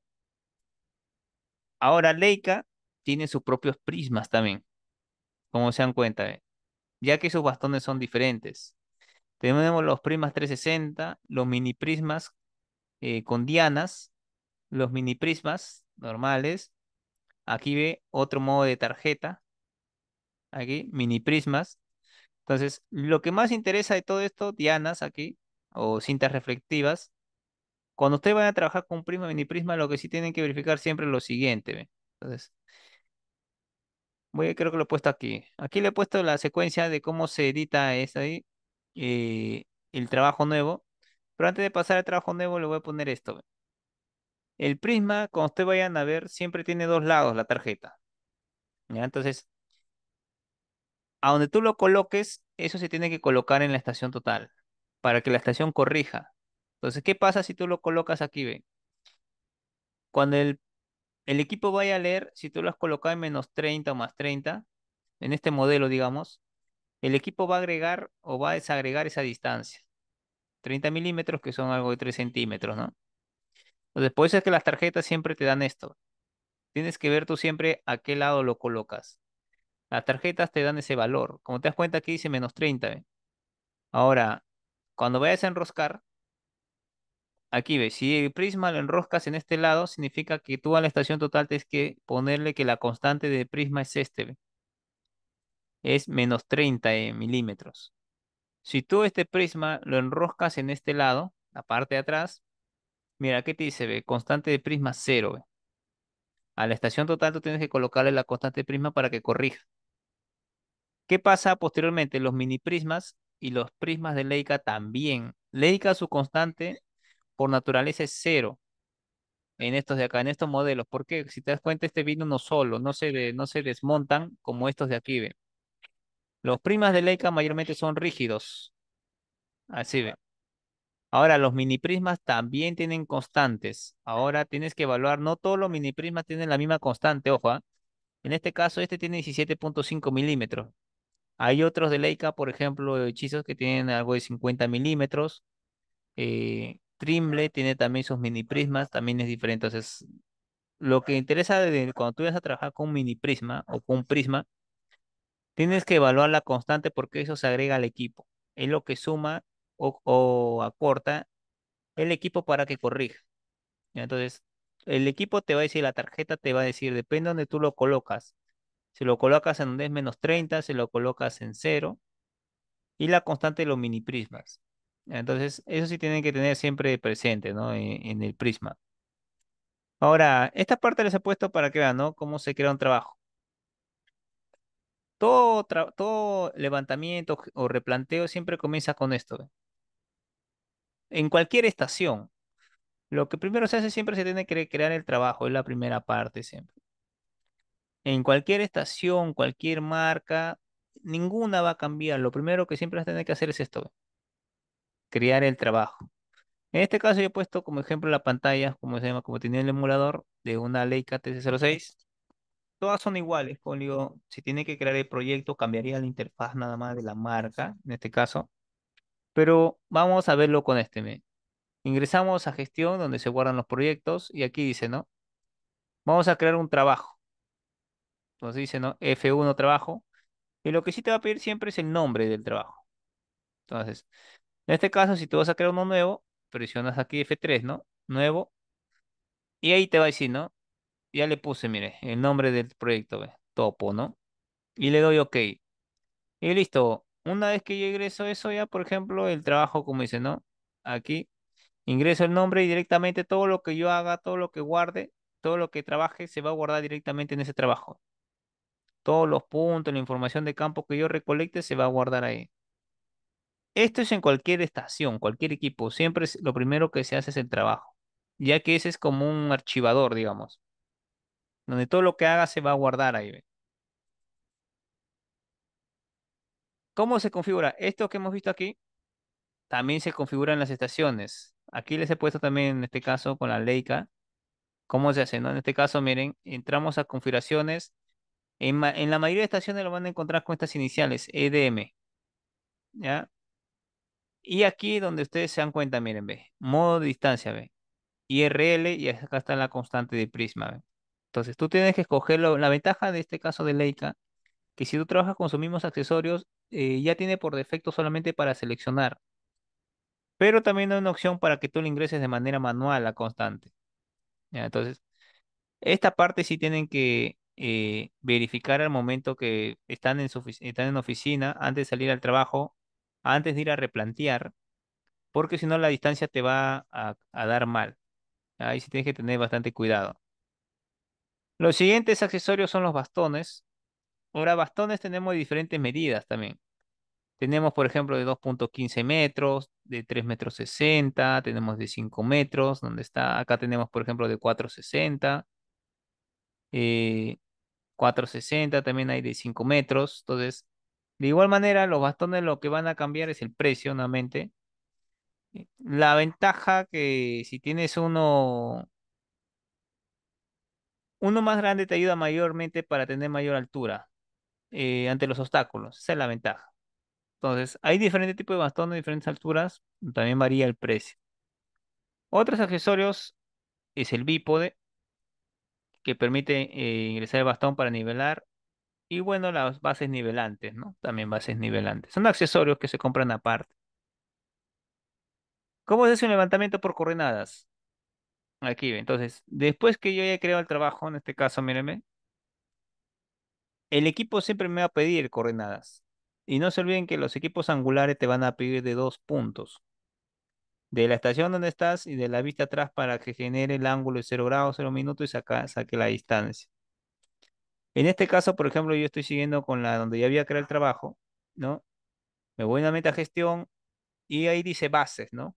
Ahora, Leica tiene sus propios prismas también, como se dan cuenta, ya que sus bastones son diferentes. Tenemos los prismas 360, los mini prismas con dianas, los mini prismas normales. Aquí ve otro modo de tarjeta, aquí, mini prismas. Entonces, lo que más interesa de todo esto, dianas aquí, o cintas reflectivas, cuando ustedes van a trabajar con un prisma, mini prisma, lo que sí tienen que verificar siempre es lo siguiente, ¿ve? Entonces, creo que lo he puesto aquí. Aquí le he puesto la secuencia de cómo se edita ahí, el trabajo nuevo. Pero antes de pasar al trabajo nuevo, le voy a poner esto, ¿ve? El prisma, cuando ustedes vayan a ver, siempre tiene dos lados la tarjeta, ¿ya? Entonces, a donde tú lo coloques, eso se tiene que colocar en la estación total, para que la estación corrija. Entonces, ¿qué pasa si tú lo colocas aquí, ve? Cuando el equipo vaya a leer, si tú lo has colocado en -30 o +30, en este modelo, digamos, el equipo va a agregar o va a desagregar esa distancia. 30 milímetros, que son algo de 3 centímetros, ¿no? Entonces, por eso es que las tarjetas siempre te dan esto. Tienes que ver tú siempre a qué lado lo colocas. Las tarjetas te dan ese valor. Como te das cuenta, aquí dice -30, ¿ve? Ahora, cuando vayas a enroscar, aquí ves, si el prisma lo enroscas en este lado, significa que tú a la estación total tienes que ponerle que la constante de prisma es este, ¿ve? Es -30 milímetros. Si tú este prisma lo enroscas en este lado, la parte de atrás, mira, ¿qué te dice, ve? Constante de prisma cero, ve. A la estación total tú tienes que colocarle la constante de prisma para que corrija. ¿Qué pasa posteriormente? Los mini prismas y los prismas de Leica también. Leica su constante por naturaleza es cero en estos de acá, en estos modelos. ¿Por qué? Si te das cuenta, este vino no solo, no se desmontan como estos de aquí, ve. Los prismas de Leica mayormente son rígidos, así ve. Ahora, los mini prismas también tienen constantes. Ahora tienes que evaluar, no todos los mini prismas tienen la misma constante, ojo, ¿ah? En este caso, este tiene 17,5 milímetros. Hay otros de Leica, por ejemplo, hechizos que tienen algo de 50 milímetros. Trimble tiene también sus mini prismas, también es diferente. Entonces, lo que interesa cuando tú vas a trabajar con un mini prisma o con un prisma, tienes que evaluar la constante porque eso se agrega al equipo. Es lo que suma o acorta el equipo para que corrija. ¿Ya? Entonces, el equipo te va a decir, la tarjeta te va a decir, depende de donde tú lo colocas. Si lo colocas en donde es -30, si lo colocas en cero, y la constante de los mini prismas. Entonces, eso sí tienen que tener siempre presente, ¿no? En el prisma. Ahora, esta parte les he puesto para que vean, ¿no? Cómo se crea un trabajo. Todo levantamiento o replanteo siempre comienza con esto. ¿Ve? En cualquier estación, lo que primero se hace siempre se tiene que crear el trabajo, es la primera parte siempre. En cualquier estación, cualquier marca, ninguna va a cambiar. Lo primero que siempre vas a tener que hacer es esto, ¿ve? Crear el trabajo. En este caso yo he puesto como ejemplo la pantalla, como se llama, como tenía el emulador de una Leica TC06. Todas son iguales, como digo, si tiene que crear el proyecto, cambiaría la interfaz nada más de la marca, en este caso. Pero vamos a verlo con este. Ingresamos a gestión, donde se guardan los proyectos, y aquí dice, ¿no? Vamos a crear un trabajo. Entonces dice, ¿no? F1 trabajo. Y lo que sí te va a pedir siempre es el nombre del trabajo. Entonces, en este caso, si tú vas a crear uno nuevo, presionas aquí F3, ¿no? Nuevo, y ahí te va a decir, ¿no? Ya le puse, mire, el nombre del proyecto, ve, Topo, ¿no? Y le doy OK. Y listo. Una vez que yo ingreso eso ya, por ejemplo, el trabajo, como dice, ¿no? Aquí ingreso el nombre y directamente todo lo que yo haga, todo lo que guarde, todo lo que trabaje, se va a guardar directamente en ese trabajo. Todos los puntos, la información de campo que yo recolecte se va a guardar ahí. Esto es en cualquier estación, cualquier equipo. Siempre lo primero que se hace es el trabajo, ya que ese es como un archivador, digamos, donde todo lo que haga se va a guardar ahí. ¿Ve? ¿Cómo se configura? Esto que hemos visto aquí también se configura en las estaciones. Aquí les he puesto también, en este caso, con la Leica, cómo se hace, ¿no? En este caso, miren, entramos a configuraciones. En la mayoría de estaciones lo van a encontrar con estas iniciales, EDM, ¿ya? Y aquí donde ustedes se dan cuenta, miren, ve, modo de distancia, ve, IRL y acá está la constante de prisma, ve. Entonces tú tienes que escogerlo. La ventaja de este caso de Leica, que si tú trabajas con sus mismos accesorios, ya tiene por defecto solamente para seleccionar. Pero también hay una opción para que tú lo ingreses de manera manual a constante. ¿Ya? Entonces, esta parte sí tienen que verificar al momento que están están en oficina, antes de salir al trabajo, antes de ir a replantear, porque si no la distancia te va a dar mal. Ahí sí tienes que tener bastante cuidado. Los siguientes accesorios son los bastones. Ahora, bastones tenemos de diferentes medidas también. Tenemos, por ejemplo, de 2,15 metros, de 3,60 metros, tenemos de 5 metros, donde está, acá tenemos, por ejemplo, de 4,60, eh, 4,60 también hay de 5 metros. Entonces, de igual manera, los bastones lo que van a cambiar es el precio, nuevamente. La ventaja que si tienes uno más grande te ayuda mayormente para tener mayor altura ante los obstáculos. Esa es la ventaja. Entonces, hay diferentes tipos de bastones, diferentes alturas, también varía el precio. Otros accesorios es el bípode, que permite ingresar el bastón para nivelar. Y bueno, las bases nivelantes, ¿no? También bases nivelantes. Son accesorios que se compran aparte. ¿Cómo se hace un levantamiento por coordenadas? Aquí, ve. Entonces, después que yo haya creado el trabajo, en este caso, mírenme, el equipo siempre me va a pedir coordenadas. Y no se olviden que los equipos angulares te van a pedir de 2 puntos. De la estación donde estás y de la vista atrás para que genere el ángulo de 0 grados, 0 minutos y saque la distancia. En este caso, por ejemplo, yo estoy siguiendo con la donde ya había creado el trabajo, ¿no? Me voy a meta gestión y ahí dice bases, ¿no?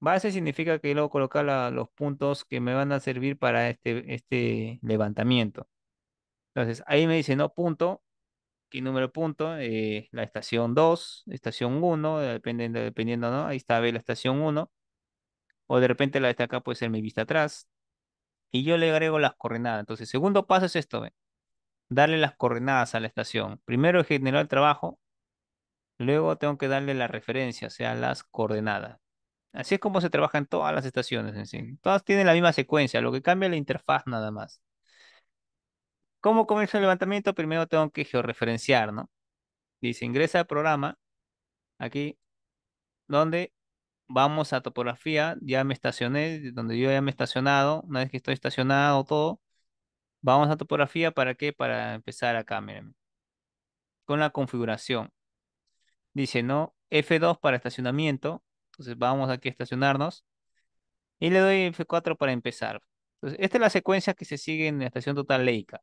Base significa que luego colocar los puntos que me van a servir para este levantamiento. Entonces, ahí me dice, no, punto. aquí número de punto, la estación 2, estación uno, dependiendo, ¿no? Ahí está, ve la estación uno, o de repente la de esta acá puede ser mi vista atrás, y yo le agrego las coordenadas. Entonces, segundo paso es esto, ve, darle las coordenadas a la estación. Primero generar el trabajo, luego tengo que darle la referencia, o sea, las coordenadas. Así es como se trabaja en todas las estaciones en sí. Todas tienen la misma secuencia, lo que cambia es la interfaz nada más. ¿Cómo comienza el levantamiento? Primero tengo que georreferenciar, ¿no? Dice, ingresa al programa, aquí, donde vamos a topografía, ya me estacioné, donde yo ya me he estacionado, una vez que estoy estacionado todo, vamos a topografía, ¿para qué? Para empezar acá, miren, con la configuración. Dice, ¿no? F2 para estacionamiento, entonces vamos aquí a estacionarnos, y le doy F4 para empezar. Entonces, esta es la secuencia que se sigue en la estación total Leica.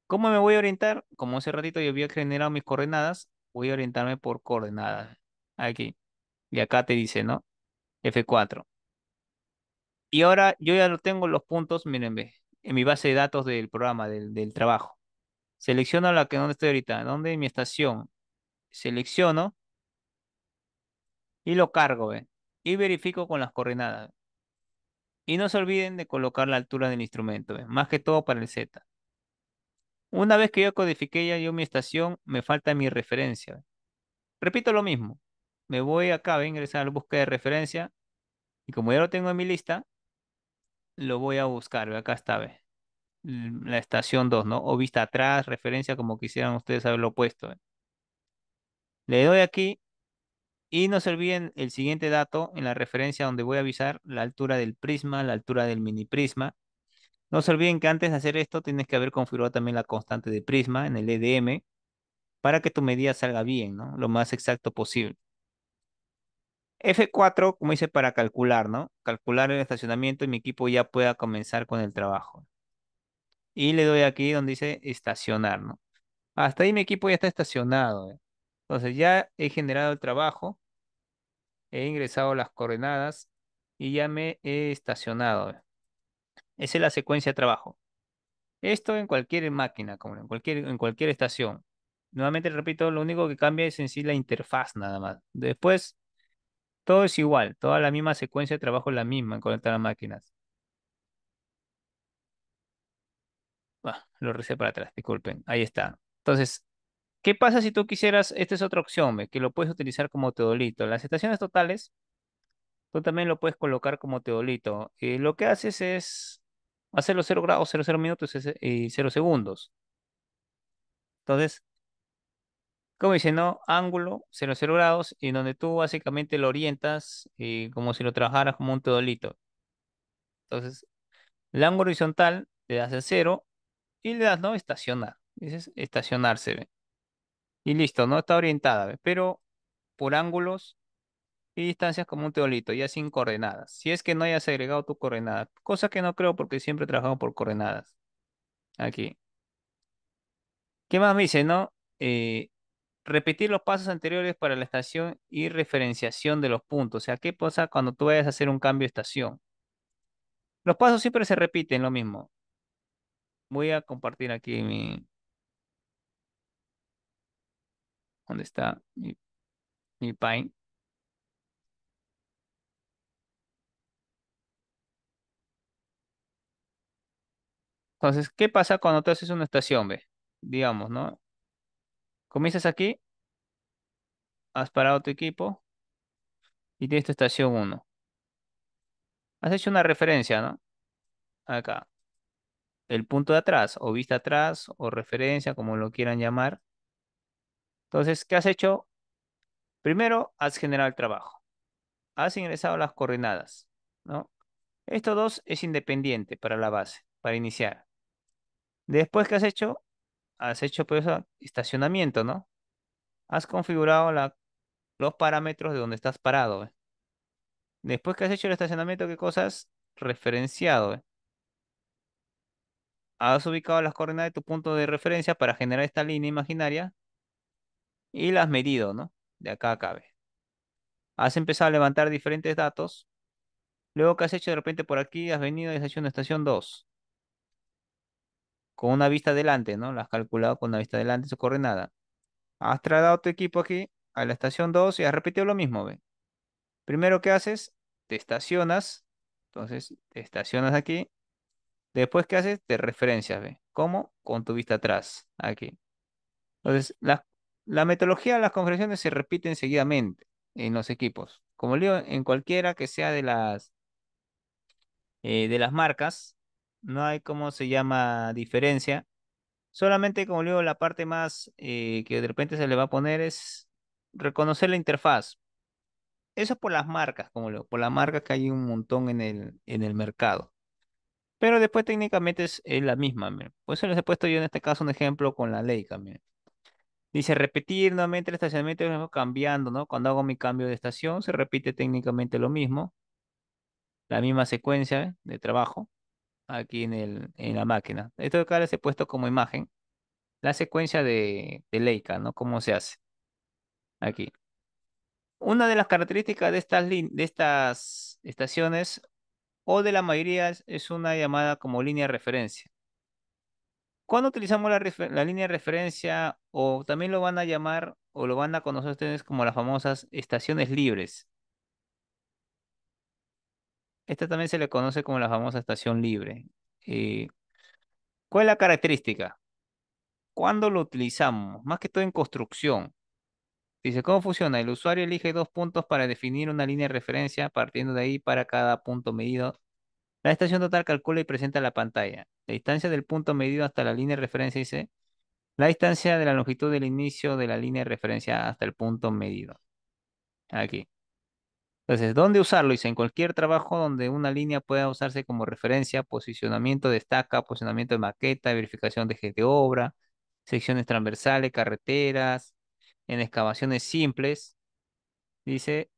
¿Cómo me voy a orientar? Como hace ratito yo había generado mis coordenadas, voy a orientarme por coordenadas. Aquí. Y acá te dice, ¿no? F4. Y ahora yo ya lo tengo los puntos, miren, ve, en mi base de datos del programa, del trabajo. Selecciono la que donde estoy ahorita, donde mi estación. Selecciono y lo cargo, ve. Y verifico con las coordenadas. Y no se olviden de colocar la altura del instrumento, ve, más que todo para el Z. Una vez que yo codifiqué ya yo mi estación, me falta mi referencia. Repito lo mismo. Me voy acá, voy a ingresar a la búsqueda de referencia y como ya lo tengo en mi lista, lo voy a buscar. Ve, acá está, ve. La estación 2, ¿no? O vista atrás, referencia, como quisieran ustedes haberlo puesto. Le doy aquí y no se olviden el siguiente dato en la referencia donde voy a avisar la altura del prisma, la altura del mini prisma. No se olviden que antes de hacer esto tienes que haber configurado también la constante de prisma en el EDM para que tu medida salga bien, ¿no? Lo más exacto posible. F4, como dice, para calcular, ¿no? Calcular el estacionamiento y mi equipo ya pueda comenzar con el trabajo. Y le doy aquí donde dice estacionar, ¿no? Hasta ahí mi equipo ya está estacionado. Entonces ya he generado el trabajo, he ingresado las coordenadas y ya me he estacionado. Esa es la secuencia de trabajo. Esto en cualquier máquina, como en cualquier estación. Nuevamente repito, lo único que cambia es en sí la interfaz nada más. Después todo es igual, toda la misma secuencia de trabajo es la misma en conectar a máquinas. Lo recé para atrás, disculpen. Ahí está. Entonces, ¿qué pasa si tú quisieras? Esta es otra opción, ve, que lo puedes utilizar como teodolito. Las estaciones totales, tú también lo puedes colocar como teodolito. Lo que haces es hacerlo 0 grados, 0 minutos y 0 segundos. Entonces, como dice, ¿no? Ángulo, 0 grados, y donde tú básicamente lo orientas como si lo trabajaras como un teodolito. Entonces, el ángulo horizontal le das el 0 y le das, ¿no? Estacionar. Dices estacionarse, ¿ve? Y listo, ¿no? Está orientada, ¿ve? Pero por ángulos y distancias como un teolito, ya sin coordenadas. Si es que no hayas agregado tu coordenada, cosa que no creo porque siempre he trabajado por coordenadas. Aquí. ¿Qué más me dice, no? Repetir los pasos anteriores para la estación y referenciación de los puntos. O sea, ¿qué pasa cuando tú vayas a hacer un cambio de estación? Los pasos siempre se repiten, lo mismo. Voy a compartir aquí ¿dónde está mi Paint? Entonces, ¿qué pasa cuando tú haces una estación, ve? Digamos, ¿no? Comienzas aquí, has parado tu equipo y tienes tu estación uno. Has hecho una referencia, ¿no? Acá. El punto de atrás, o vista atrás, o referencia, como lo quieran llamar. Entonces, ¿qué has hecho? Primero, has generado el trabajo. Has ingresado las coordenadas, ¿no? Esto dos es independiente para la base, para iniciar. Después, ¿qué has hecho? Has hecho pues estacionamiento, ¿no? Has configurado los parámetros de donde estás parado, ¿eh? Después que has hecho el estacionamiento, ¿qué cosas? Referenciado, ¿eh? Has ubicado las coordenadas de tu punto de referencia para generar esta línea imaginaria y las has medido, ¿no? De acá a acá, ¿ve? Has empezado a levantar diferentes datos. Luego, ¿qué has hecho de repente por aquí? Has venido y has hecho una estación 2. con una vista adelante, ¿no? La has calculado con una vista adelante, su coordenada. Has trasladado tu equipo aquí a la estación 2 y has repetido lo mismo, ¿ve? Primero que haces, te estacionas. Entonces, te estacionas aquí. Después, ¿qué haces? Te referencias, ¿ve? ¿Cómo? Con tu vista atrás, aquí. Entonces, la metodología de las configuraciones se repiten seguidamente en los equipos. Como digo, en cualquiera que sea de las marcas, no hay como se llama diferencia. Solamente, como digo, la parte más que de repente se le va a poner es reconocer la interfaz. Eso por las marcas, como digo, por las marcas que hay un montón en el mercado. Pero después técnicamente es la misma. Mira. Por eso les he puesto yo en este caso un ejemplo con la Leica. Mira. Dice repetir nuevamente el estacionamiento cambiando, ¿no? Cuando hago mi cambio de estación, se repite técnicamente lo mismo, la misma secuencia de trabajo aquí en la máquina. Esto acá les he puesto como imagen la secuencia de Leica, ¿no? ¿Cómo se hace aquí? Una de las características de estas estaciones, o de la mayoría, es una llamada como línea de referencia. Cuando utilizamos la línea de referencia, o también lo van a llamar, o lo van a conocer ustedes como las famosas estaciones libres. Esta también se le conoce como la famosa estación libre. Eh, ¿Cuál es la característica? ¿Cuándo lo utilizamos? Más que todo en construcción. Dice, ¿cómo funciona? El usuario elige dos puntos para definir una línea de referencia. Partiendo de ahí, para cada punto medido, la estación total calcula y presenta la pantalla. La distancia del punto medido hasta la línea de referencia dice la distancia de la longitud del inicio de la línea de referencia hasta el punto medido. Aquí. Entonces, ¿dónde usarlo? Dice, en cualquier trabajo donde una línea pueda usarse como referencia, posicionamiento de estaca, posicionamiento de maqueta, verificación de ejes de obra, secciones transversales, carreteras, en excavaciones simples. Dice,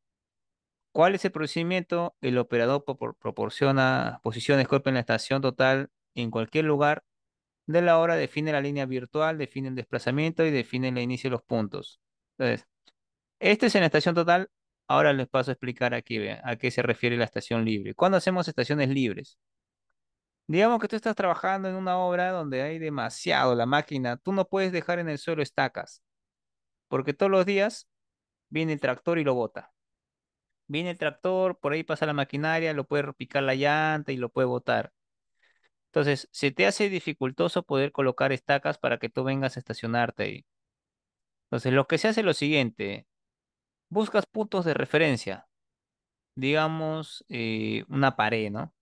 ¿cuál es el procedimiento? El operador proporciona posiciones golpe en la estación total en cualquier lugar de la hora, define la línea virtual, define el desplazamiento y define el inicio de los puntos. Entonces, este es en la estación total. Ahora les paso a explicar aquí, vean, a qué se refiere la estación libre. ¿Cuándo hacemos estaciones libres? Digamos que tú estás trabajando en una obra donde hay demasiado la máquina. Tú no puedes dejar en el suelo estacas, porque todos los días viene el tractor y lo bota. Viene el tractor, por ahí pasa la maquinaria, lo puede picar la llanta y lo puede botar. Entonces, se te hace dificultoso poder colocar estacas para que tú vengas a estacionarte ahí. Entonces, lo que se hace es lo siguiente. Buscas puntos de referencia, digamos, una pared, ¿no?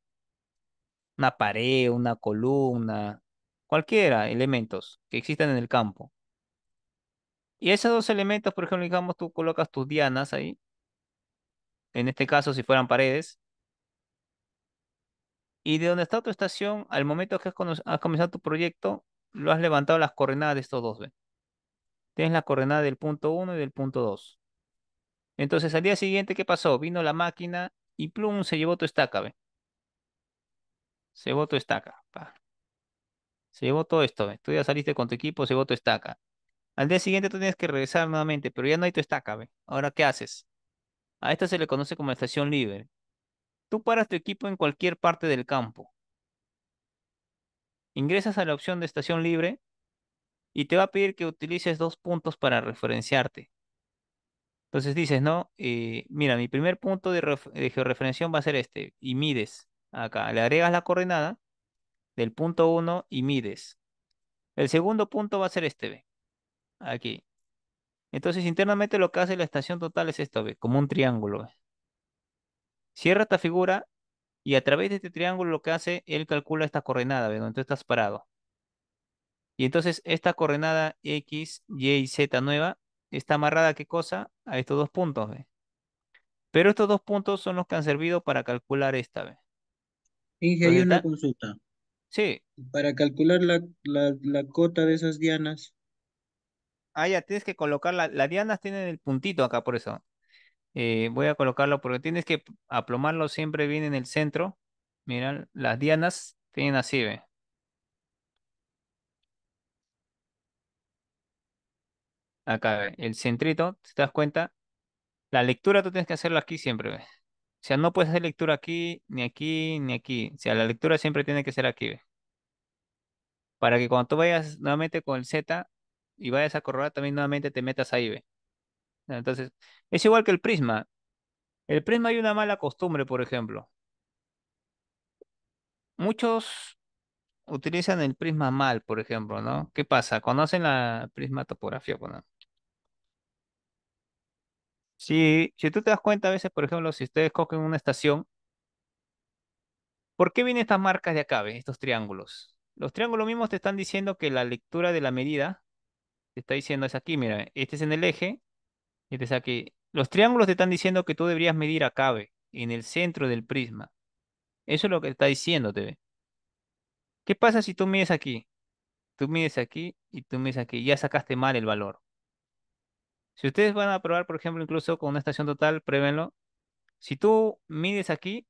Una pared, una columna, cualquiera, elementos que existan en el campo. Y esos dos elementos, por ejemplo, digamos, tú colocas tus dianas ahí, en este caso si fueran paredes, y de donde está tu estación, al momento que has comenzado tu proyecto, lo has levantado las coordenadas de estos dos, ¿ve? Tienes la coordenada del punto uno y del punto 2. Entonces, al día siguiente, ¿qué pasó? Vino la máquina y plum, se llevó tu estaca, ¿ve? Se llevó tu estaca. Pa. Se llevó todo esto, ¿ve? Tú ya saliste con tu equipo, se llevó tu estaca. Al día siguiente tú tienes que regresar nuevamente, pero ya no hay tu estaca, ¿ve? Ahora, ¿qué haces? A esta se le conoce como estación libre. Tú paras tu equipo en cualquier parte del campo. Ingresas a la opción de estación libre y te va a pedir que utilices dos puntos para referenciarte. Entonces dices, ¿no? Mira, mi primer punto de georreferenciación va a ser este, y mides. Acá, le agregas la coordenada del punto uno y mides. El segundo punto va a ser este, ¿ve? Aquí. Entonces, internamente lo que hace la estación total es esto, ¿ve? Como un triángulo, ¿ve? Cierra esta figura y a través de este triángulo lo que hace, él calcula esta coordenada, ¿ve? Donde tú estás parado. Y entonces esta coordenada X, Y y Z nueva está amarrada ¿a qué cosa? A estos dos puntos, ¿ve? Pero estos dos puntos son los que han servido para calcular esta, ¿ve? Inge, hay Entonces, una consulta. sí, Para calcular la cota de esas dianas, ya tienes que colocar las dianas tienen el puntito acá, por eso. Voy a colocarlo porque tienes que aplomarlo siempre bien en el centro. Mira, las dianas tienen así, ¿ve? Acá, ¿ve? El centrito, si te das cuenta, la lectura tú tienes que hacerlo aquí siempre, ¿ve? O sea, no puedes hacer lectura aquí, ni aquí, ni aquí. O sea, la lectura siempre tiene que ser aquí, ¿ve? para que cuando tú vayas nuevamente con el Z y vayas a corroborar, también nuevamente te metas ahí, ¿ve? Entonces, es igual que el prisma. El prisma hay una mala costumbre, por ejemplo. Muchos utilizan el prisma mal, por ejemplo, ¿no? ¿Qué pasa? Cuando hacen la prisma topografía, bueno, si tú te das cuenta a veces, por ejemplo, si ustedes cogen una estación, ¿por qué vienen estas marcas de acá, ve? Estos triángulos. Los triángulos mismos te están diciendo que la lectura de la medida te está diciendo es aquí, mira, este es en el eje, este es aquí. Los triángulos te están diciendo que tú deberías medir acá, ve, en el centro del prisma. Eso es lo que está diciéndote, ve. ¿Qué pasa si tú mides aquí? Tú mides aquí y tú mides aquí. Ya sacaste mal el valor. Si ustedes van a probar, por ejemplo, incluso con una estación total, pruébenlo. Si tú mides aquí,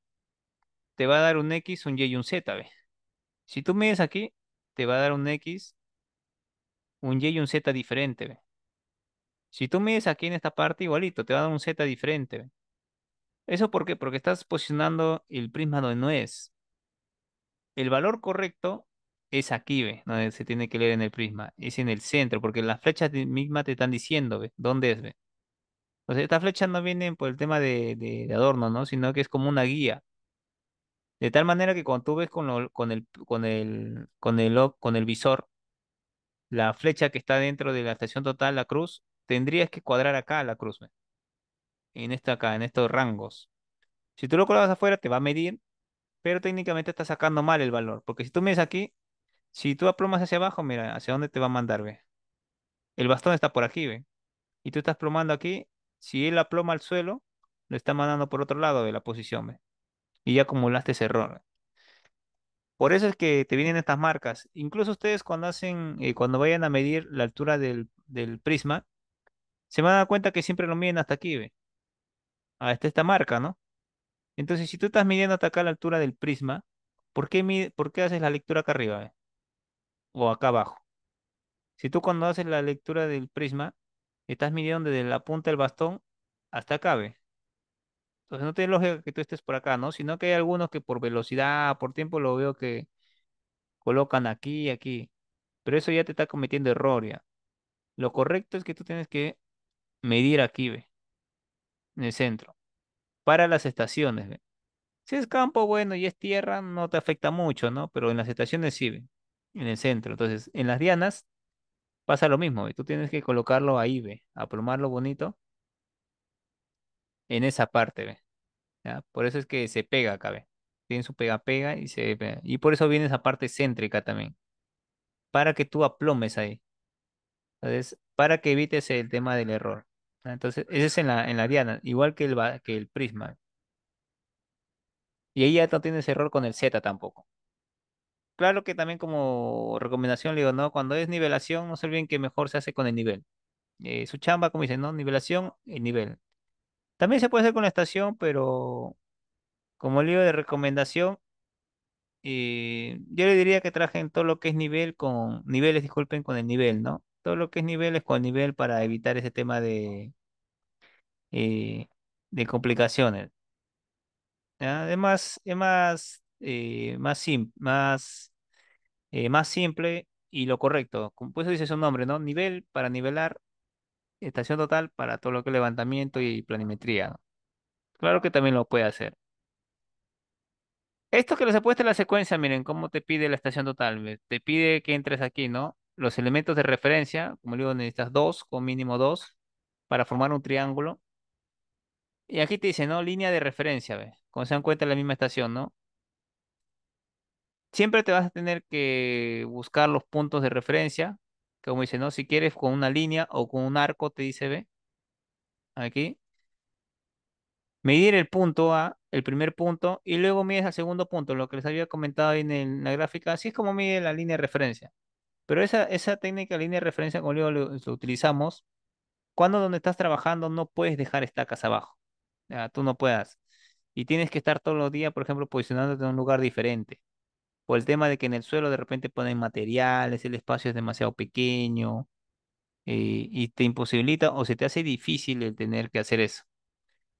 te va a dar un X, un Y y un Z, ¿ve? Si tú mides aquí, te va a dar un X, un Y y un Z diferente, ¿ve? Si tú mides aquí en esta parte, igualito, te va a dar un Z diferente, ¿ve? ¿Eso por qué? Porque estás posicionando el prisma donde no es. El valor correcto es aquí, ¿ve? Donde se tiene que leer en el prisma. Es en el centro, porque las flechas mismas te están diciendo, ¿ve? ¿Dónde es, ve? O sea, estas flechas no vienen por el tema de adorno, ¿no? Sino que es como una guía. De tal manera que cuando tú ves con el visor, la flecha que está dentro de la estación total, la cruz, tendrías que cuadrar acá la cruz, ¿ve? En esta acá, en estos rangos. Si tú lo colocas afuera, te va a medir, pero técnicamente está sacando mal el valor. Porque si tú mides aquí, si tú aplomas hacia abajo, mira, ¿hacia dónde te va a mandar, ve? El bastón está por aquí, ve. Y tú estás plomando aquí, si él aploma al suelo, lo está mandando por otro lado de la posición, ve. Y ya acumulaste ese error. Por eso es que te vienen estas marcas. Incluso ustedes cuando vayan a medir la altura del prisma, se van a dar cuenta que siempre lo miden hasta aquí, ve. Hasta esta marca, ¿no? Entonces, si tú estás midiendo hasta acá la altura del prisma, ¿por qué haces la lectura acá arriba, ve? O acá abajo? Si tú cuando haces la lectura del prisma, estás midiendo desde la punta del bastón hasta acá, ve. Entonces no tiene lógica que tú estés por acá, ¿no? Sino que hay algunos que por velocidad, por tiempo, lo veo que colocan aquí y aquí. Pero eso ya te está cometiendo error, ya. Lo correcto es que tú tienes que medir aquí, ve, en el centro, para las estaciones, ve. Si es campo, bueno, y es tierra, no te afecta mucho, ¿no? Pero en las estaciones sí, ve, en el centro. Entonces, en las dianas pasa lo mismo, ve. Tú tienes que colocarlo ahí, ve, aplomarlo bonito en esa parte, ve. ¿Ya? Por eso es que se pega acá, ve. Tiene su pega-pega y se pega. Y por eso viene esa parte céntrica también, para que tú aplomes ahí. Entonces, para que evites el tema del error. ¿Ah? Entonces, ese es en la diana, igual que el prisma. Y ahí ya no tienes error con el Z tampoco. Claro que también como recomendación le digo, ¿no? Cuando es nivelación, no se olviden que mejor se hace con el nivel. Su chamba, como dicen, ¿no? Nivelación, el nivel. También se puede hacer con la estación, pero como libro de recomendación, yo le diría que trajen todo lo que es niveles, disculpen, con el nivel, ¿no? Todo lo que es niveles con nivel para evitar ese tema eh, de complicaciones. ¿Ya? Además, es más simple y lo correcto. Como pues dice su nombre, ¿no? Nivel para nivelar, estación total para todo lo que es levantamiento y planimetría, ¿no? Claro que también lo puede hacer. Esto que les he puesto en la secuencia, miren cómo te pide la estación total. ¿Ve? Te pide que entres aquí, ¿no? Los elementos de referencia, como digo, necesitas dos, con mínimo dos, para formar un triángulo. Y aquí te dice, ¿no? Línea de referencia, ¿ve? Como se dan cuenta, en la misma estación, ¿no? Siempre te vas a tener que buscar los puntos de referencia, como dice, ¿no? Si quieres con una línea o con un arco, te dice, ve, aquí, medir el punto A, el primer punto, y luego mides el segundo punto, lo que les había comentado ahí en la gráfica, así es como mide la línea de referencia. Pero esa técnica de línea de referencia, como digo, lo utilizamos cuando donde estás trabajando no puedes dejar estacas abajo. Ya, tú no puedas. Y tienes que estar todos los días, por ejemplo, posicionándote en un lugar diferente. Por el tema de que en el suelo de repente ponen materiales, el espacio es demasiado pequeño, y te imposibilita o se te hace difícil el tener que hacer eso.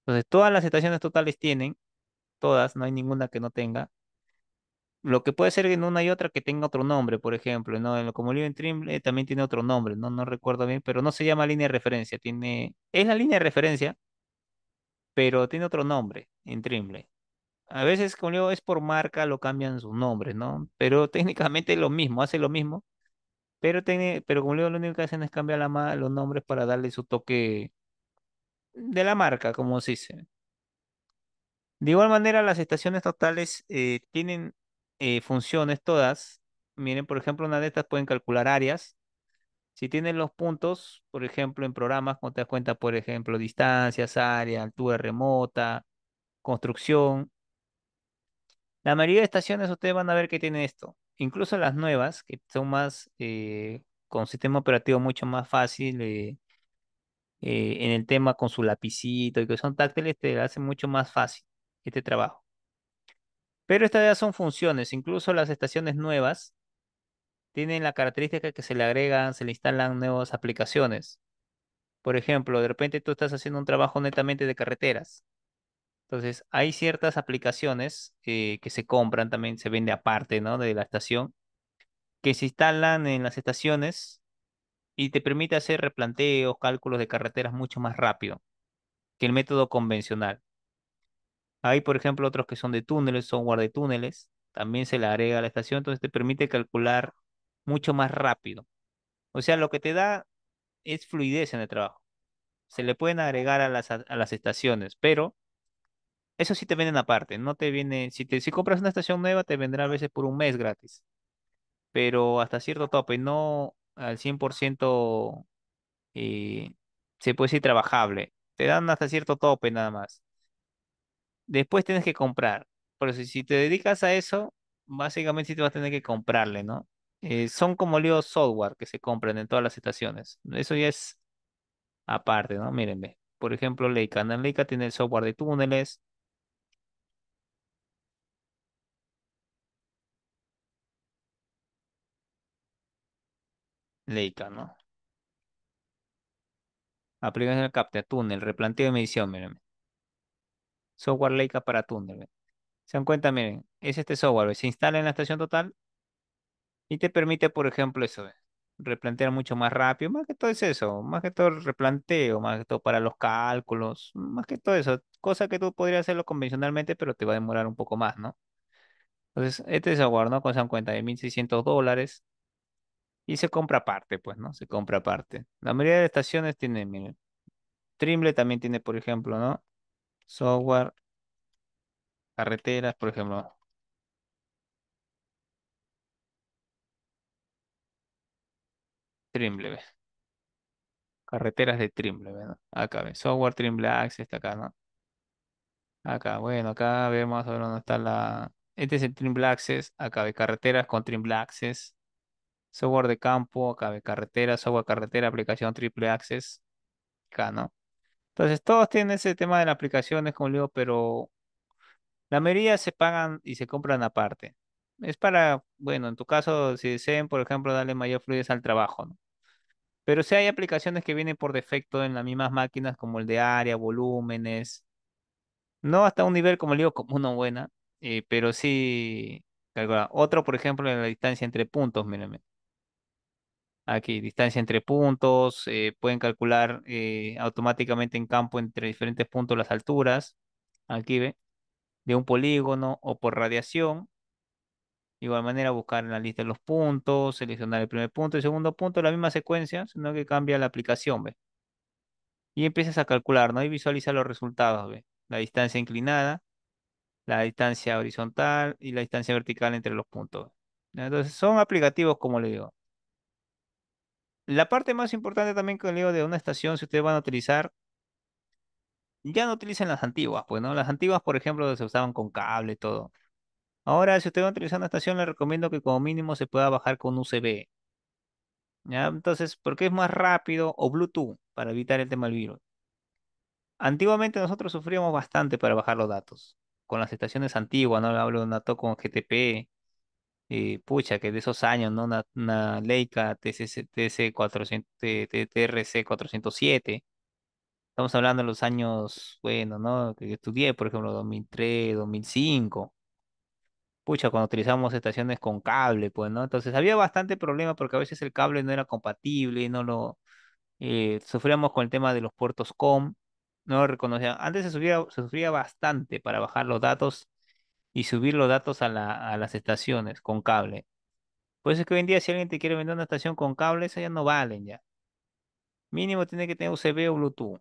Entonces, todas las estaciones totales tienen, todas, no hay ninguna que no tenga, Lo que puede ser en una y otra que tenga otro nombre, por ejemplo, ¿no? Como Live en Trimble también tiene otro nombre, ¿no? No recuerdo bien, pero no se llama línea de referencia, es la línea de referencia, pero tiene otro nombre en Trimble. A veces, como digo, es por marca, lo cambian sus nombres, ¿no? Pero técnicamente es lo mismo, hace lo mismo, pero como digo, lo único que hacen es cambiar los nombres para darle su toque de la marca, como se dice. De igual manera, las estaciones totales tienen funciones todas. Miren, por ejemplo, una de estas pueden calcular áreas. Si tienen los puntos, por ejemplo, en programas, como te das cuenta, por ejemplo, distancias, área, altura remota, construcción. La mayoría de estaciones ustedes van a ver que tienen esto. Incluso las nuevas, que son más con sistema operativo mucho más fácil en el tema con su lapicito y que son táctiles, te hacen mucho más fácil este trabajo. Pero estas ya son funciones. Incluso las estaciones nuevas tienen la característica que se le agregan, se le instalan nuevas aplicaciones. Por ejemplo, de repente tú estás haciendo un trabajo netamente de carreteras. Entonces, hay ciertas aplicaciones que se compran, también se vende aparte, ¿no? De la estación, que se instalan en las estaciones y te permite hacer replanteos, cálculos de carreteras mucho más rápido que el método convencional. Hay, por ejemplo, otros que son de túneles, software de túneles, también se le agrega a la estación, entonces te permite calcular mucho más rápido. O sea, lo que te da es fluidez en el trabajo. Se le pueden agregar a las estaciones, pero eso sí te venden aparte, no te viene, si compras una estación nueva te vendrá a veces por un mes gratis, pero hasta cierto tope, no al 100% eh, se puede decir trabajable. Te dan hasta cierto tope nada más. Después tienes que comprar. Pero si te dedicas a eso, básicamente sí te vas a tener que comprarle, ¿no? Son como líos software que se compran en todas las estaciones. Eso ya es aparte, ¿no? Miren, ve. Por ejemplo, Leica. ¿No? Leica tiene el software de túneles. Leica, ¿no? Aplicación de capta túnel, replanteo de medición, miren. Software Leica para túnel. Ve. Se dan cuenta, miren. Es este software, ve, se instala en la estación total y te permite, por ejemplo, eso, ve, replantear mucho más rápido. Más que todo es eso. Más que todo el replanteo, más que todo para los cálculos. Más que todo eso. Cosa que tú podrías hacerlo convencionalmente, pero te va a demorar un poco más, ¿no? Entonces, este software, ¿no? Como se dan cuenta, de $1.600. Y se compra aparte, pues, ¿no? Se compra aparte. La mayoría de estaciones tienen, miren. Trimble también tiene, por ejemplo, ¿no? Software, carreteras, por ejemplo. Trimble, ¿ve? Carreteras de Trimble, ¿ve? ¿No? Acá, ¿ve? Software Trimble Access, está acá, ¿no? Acá, bueno, acá vemos a ver dónde está la... Este es el Trimble Access, acá ve carreteras con Trimble Access. Software de campo, acá ve carretera, software carretera, aplicación Triple Access, acá, ¿no? Entonces, todos tienen ese tema de las aplicaciones, como digo, pero la mayoría se pagan y se compran aparte. Es para, bueno, en tu caso, si deseen, por ejemplo, darle mayor fluidez al trabajo, ¿no? Pero sí hay aplicaciones que vienen por defecto en las mismas máquinas, como el de área, volúmenes, no hasta un nivel, como le digo, como una buena, pero sí, calcula. Otro, por ejemplo, en la distancia entre puntos, mírenme. Aquí, distancia entre puntos, pueden calcular automáticamente en campo entre diferentes puntos las alturas. Aquí ve, de un polígono o por radiación. De igual manera, buscar en la lista los puntos, seleccionar el primer punto y el segundo punto, la misma secuencia, sino que cambia la aplicación, ¿ve? Y empiezas a calcular, ¿no? Y visualiza los resultados, ¿ve? La distancia inclinada, la distancia horizontal y la distancia vertical entre los puntos. ¿Ya? Entonces, son aplicativos, como le digo. La parte más importante también que le digo de una estación, si ustedes van a utilizar, ya no utilicen las antiguas, pues, ¿no? Las antiguas, por ejemplo, se usaban con cable y todo. Ahora, si usted va a utilizar una estación, le recomiendo que como mínimo se pueda bajar con USB. ¿Ya? Entonces, porque es más rápido o Bluetooth para evitar el tema del virus. Antiguamente nosotros sufríamos bastante para bajar los datos. Con las estaciones antiguas, ¿no? Hablo de una con GTP, pucha, que de esos años, ¿no? Una Leica TC 400, TRC 407. Estamos hablando de los años, bueno, ¿no? Que yo estudié, por ejemplo, 2003, 2005. pucha, cuando utilizamos estaciones con cable, pues, ¿no? Entonces había bastante problema porque a veces el cable no era compatible, no lo sufríamos con el tema de los puertos COM, no lo reconocían. Antes se sufría bastante para bajar los datos y subir los datos a las estaciones con cable. Por eso es que hoy en día si alguien te quiere vender una estación con cable, esas ya no valen ya. Mínimo tiene que tener USB o Bluetooth.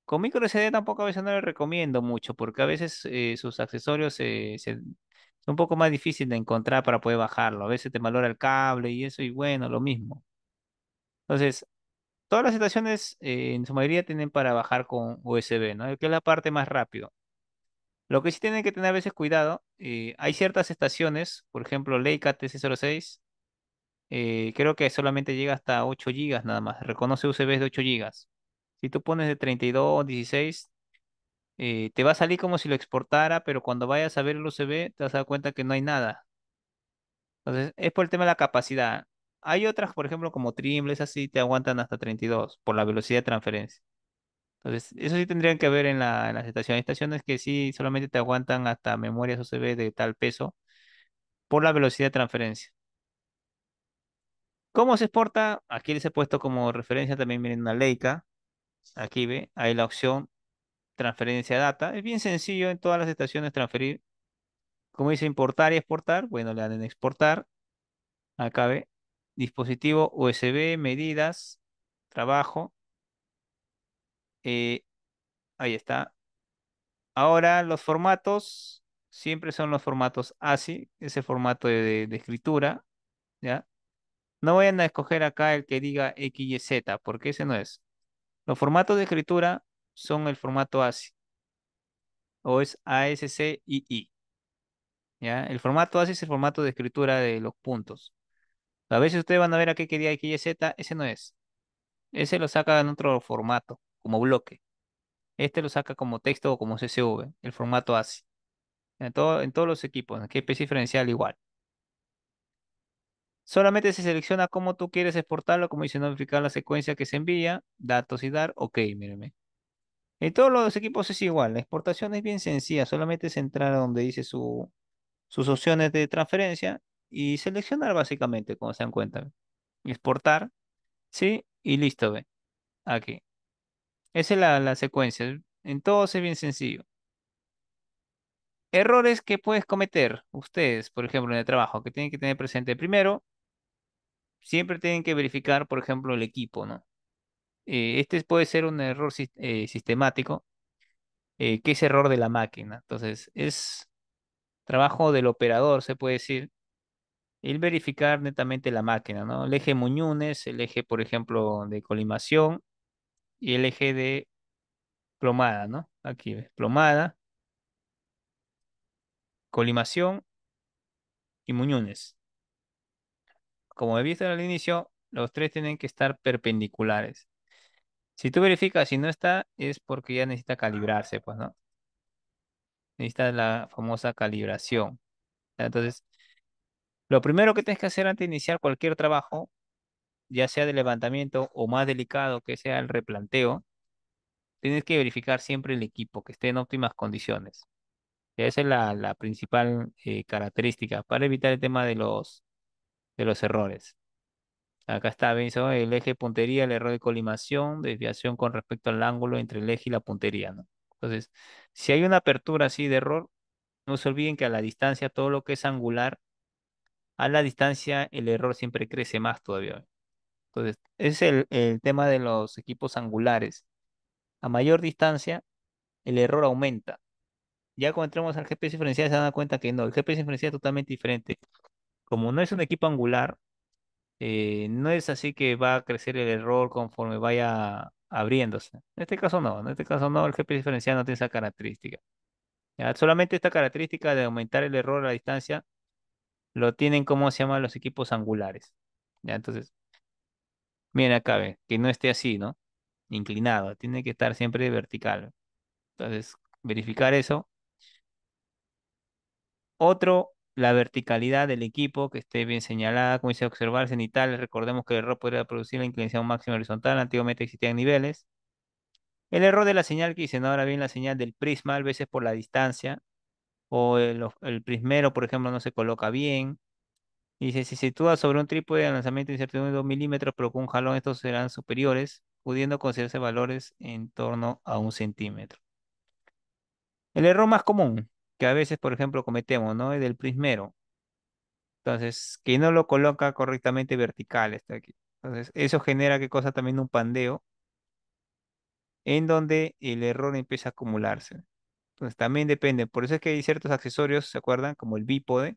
Con micro SD tampoco a veces no le recomiendo mucho porque a veces sus accesorios son un poco más difíciles de encontrar para poder bajarlo. A veces te malora el cable y eso y bueno, lo mismo. Entonces, todas las estaciones en su mayoría tienen para bajar con USB, ¿no? Que es la parte más rápido. Lo que sí tienen que tener a veces cuidado, hay ciertas estaciones, por ejemplo, Leica TC06, creo que solamente llega hasta 8 gigas nada más, reconoce USBs de 8 gigas. Si tú pones de 32, 16, te va a salir como si lo exportara, pero cuando vayas a ver el USB te vas a dar cuenta que no hay nada. Entonces, es por el tema de la capacidad. Hay otras, por ejemplo, como Trimbles, así te aguantan hasta 32 por la velocidad de transferencia. Entonces, eso sí tendrían que ver en las estaciones. Hay estaciones que sí solamente te aguantan hasta memorias USB de tal peso por la velocidad de transferencia. ¿Cómo se exporta? Aquí les he puesto como referencia también, miren, una Leica. Aquí ve, hay la opción transferencia data. Es bien sencillo en todas las estaciones transferir. Como dice importar y exportar, bueno, le dan en exportar. Acá ve, dispositivo USB, medidas, trabajo. eh, ahí está. Ahora los formatos siempre son los formatos ASCII, ese formato de escritura, ¿ya? No vayan a escoger acá el que diga XYZ, porque ese no es. Los formatos de escritura son el formato ASCII o es ASCII, ¿ya? El formato ASCII es el formato de escritura de los puntos. A veces ustedes van a ver aquí que diga XYZ, ese no es. Ese lo saca en otro formato, como bloque. Este lo saca como texto o como CSV, el formato ASCII. En todos los equipos, aquí PC diferencial igual. Solamente se selecciona cómo tú quieres exportarlo, como dice notificar la secuencia que se envía, datos y dar, ok, mírenme. En todos los equipos es igual, la exportación es bien sencilla, solamente es entrar a donde dice sus opciones de transferencia y seleccionar básicamente, como se dan cuenta. Exportar, sí, y listo, ve, aquí. Esa es la secuencia, en todos es bien sencillo. Errores que puedes cometer ustedes, por ejemplo, en el trabajo, que tienen que tener presente. Primero, siempre tienen que verificar, por ejemplo, el equipo, ¿no? Este puede ser un error sistemático, que es error de la máquina. Entonces, es trabajo del operador, se puede decir, el verificar netamente la máquina, ¿no? El eje Muñones, el eje, por ejemplo, de colimación y el eje de plomada, ¿no? Aquí ves, plomada, colimación y Muñones. Como he visto al inicio, los tres tienen que estar perpendiculares. Si tú verificas si no está, es porque ya necesita calibrarse, pues, ¿no? Necesita la famosa calibración. Entonces, lo primero que tienes que hacer antes de iniciar cualquier trabajo, ya sea de levantamiento o más delicado que sea el replanteo, tienes que verificar siempre el equipo que esté en óptimas condiciones. Y esa es la principal característica para evitar el tema de los errores. Acá está, ¿ves? ¿No? El eje de puntería, el error de colimación, desviación con respecto al ángulo entre el eje y la puntería, ¿no? Entonces, si hay una apertura así de error, no se olviden que a la distancia todo lo que es angular, a la distancia el error siempre crece más todavía. Entonces, ese es el tema de los equipos angulares. A mayor distancia, el error aumenta. Ya cuando entramos al GPS diferencial se dan cuenta que no, el GPS diferencial es totalmente diferente. Como no es un equipo angular, no es así que va a crecer el error conforme vaya abriéndose. En este caso no, en este caso no, el GPS diferencial no tiene esa característica. ¿Ya? Solamente esta característica de aumentar el error a la distancia lo tienen, como se llaman, los equipos angulares. ¿Ya? Entonces, miren acá, ve, que no esté así, ¿no? Inclinado, tiene que estar siempre vertical. Entonces, verificar eso. Otro, la verticalidad del equipo, que esté bien señalada, como dice observar cenitales. Recordemos que el error podría producir la inclinación máxima horizontal. Antiguamente existían niveles. El error de la señal que dice, no, ahora bien la señal del prisma, a veces por la distancia. o el prismero, por ejemplo, no se coloca bien. Dice, si se sitúa sobre un trípode de lanzamiento de incertidumbre de 2 milímetros, pero con un jalón estos serán superiores, pudiendo considerarse valores en torno a 1 centímetro. El error más común que a veces, por ejemplo, cometemos, ¿no? Es del prismero. Entonces, que no lo coloca correctamente vertical, está aquí. Entonces, eso genera qué cosa también un pandeo, en donde el error empieza a acumularse. Entonces, también depende. Por eso es que hay ciertos accesorios, ¿se acuerdan? Como el bípode.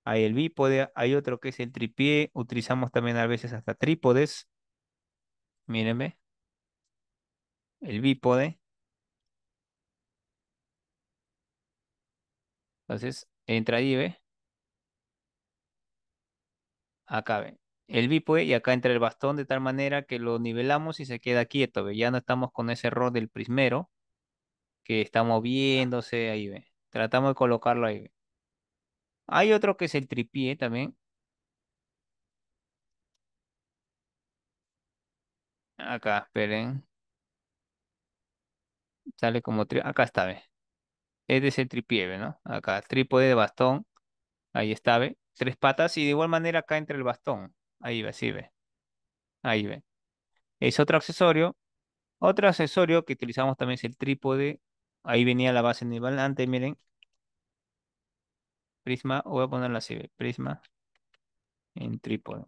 Hay el bípode, hay otro que es el tripié. Utilizamos también a veces hasta trípodes. Mírenme, el bípode. Entonces, entra ahí, ¿ve? Acá, ¿ve? El bípode y acá entra el bastón de tal manera que lo nivelamos y se queda quieto, ¿ve? Ya no estamos con ese error del prismero que está moviéndose ahí, ¿ve? Tratamos de colocarlo ahí, ¿ve? Hay otro que es el tripié también. Acá, esperen. Sale como acá está, ¿ve? Este es el tripié, ¿ve? ¿No? Acá, trípode de bastón. Ahí está, ¿ve? Tres patas y de igual manera acá entra el bastón. Ahí ve, sí, ¿ve? Ahí ve. Es otro accesorio. Otro accesorio que utilizamos también es el trípode. Ahí venía la base nivelante, miren. Prisma, voy a ponerlo así, ¿ve? Prisma en trípode.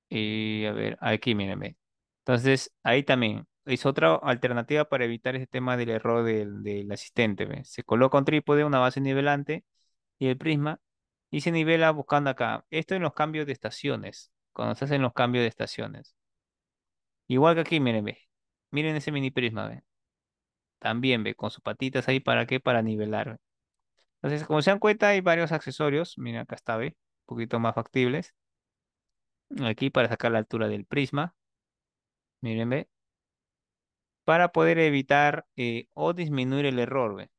Y a ver, aquí, miren, ¿ve? Entonces, ahí también es otra alternativa para evitar ese tema del error del asistente, ¿ve? Se coloca un trípode, una base nivelante y el prisma y se nivela buscando acá. Esto en los cambios de estaciones, cuando se hacen los cambios de estaciones. Igual que aquí, miren, ve. Miren ese mini prisma, ve. También ve, con sus patitas ahí, ¿para qué? Para nivelar. Ve. Entonces, como se dan cuenta, hay varios accesorios. Miren, acá está, ve. Un poquito más factibles. Aquí para sacar la altura del prisma. Miren, ve. Para poder evitar o disminuir el error, ve.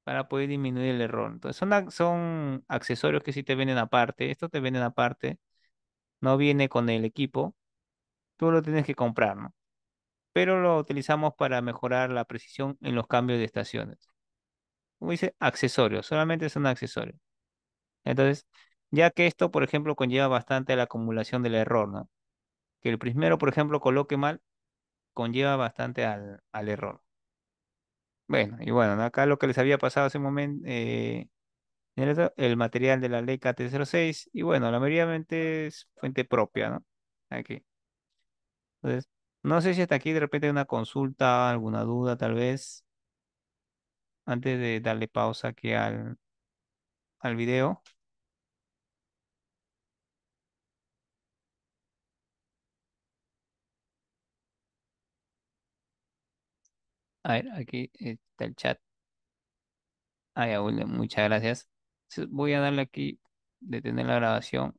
Para poder disminuir el error. Entonces, son accesorios que sí te venden aparte. Esto te venden aparte. No viene con el equipo. Tú lo tienes que comprar, ¿no? Pero lo utilizamos para mejorar la precisión en los cambios de estaciones. Como dice, accesorios, solamente es un accesorio. Entonces, ya que esto, por ejemplo, conlleva bastante la acumulación del error, ¿no? Que el primero, por ejemplo, coloque mal, conlleva bastante al error. Bueno, y bueno, ¿no? Acá lo que les había pasado hace un momento, el material de la ley KT06, y bueno, la mayoría es fuente propia, ¿no? Aquí. Entonces, no sé si hasta aquí de repente hay una consulta, alguna duda, tal vez, antes de darle pausa aquí al video. A ver, aquí está el chat. Ay, William, muchas gracias. Voy a darle aquí, detener la grabación.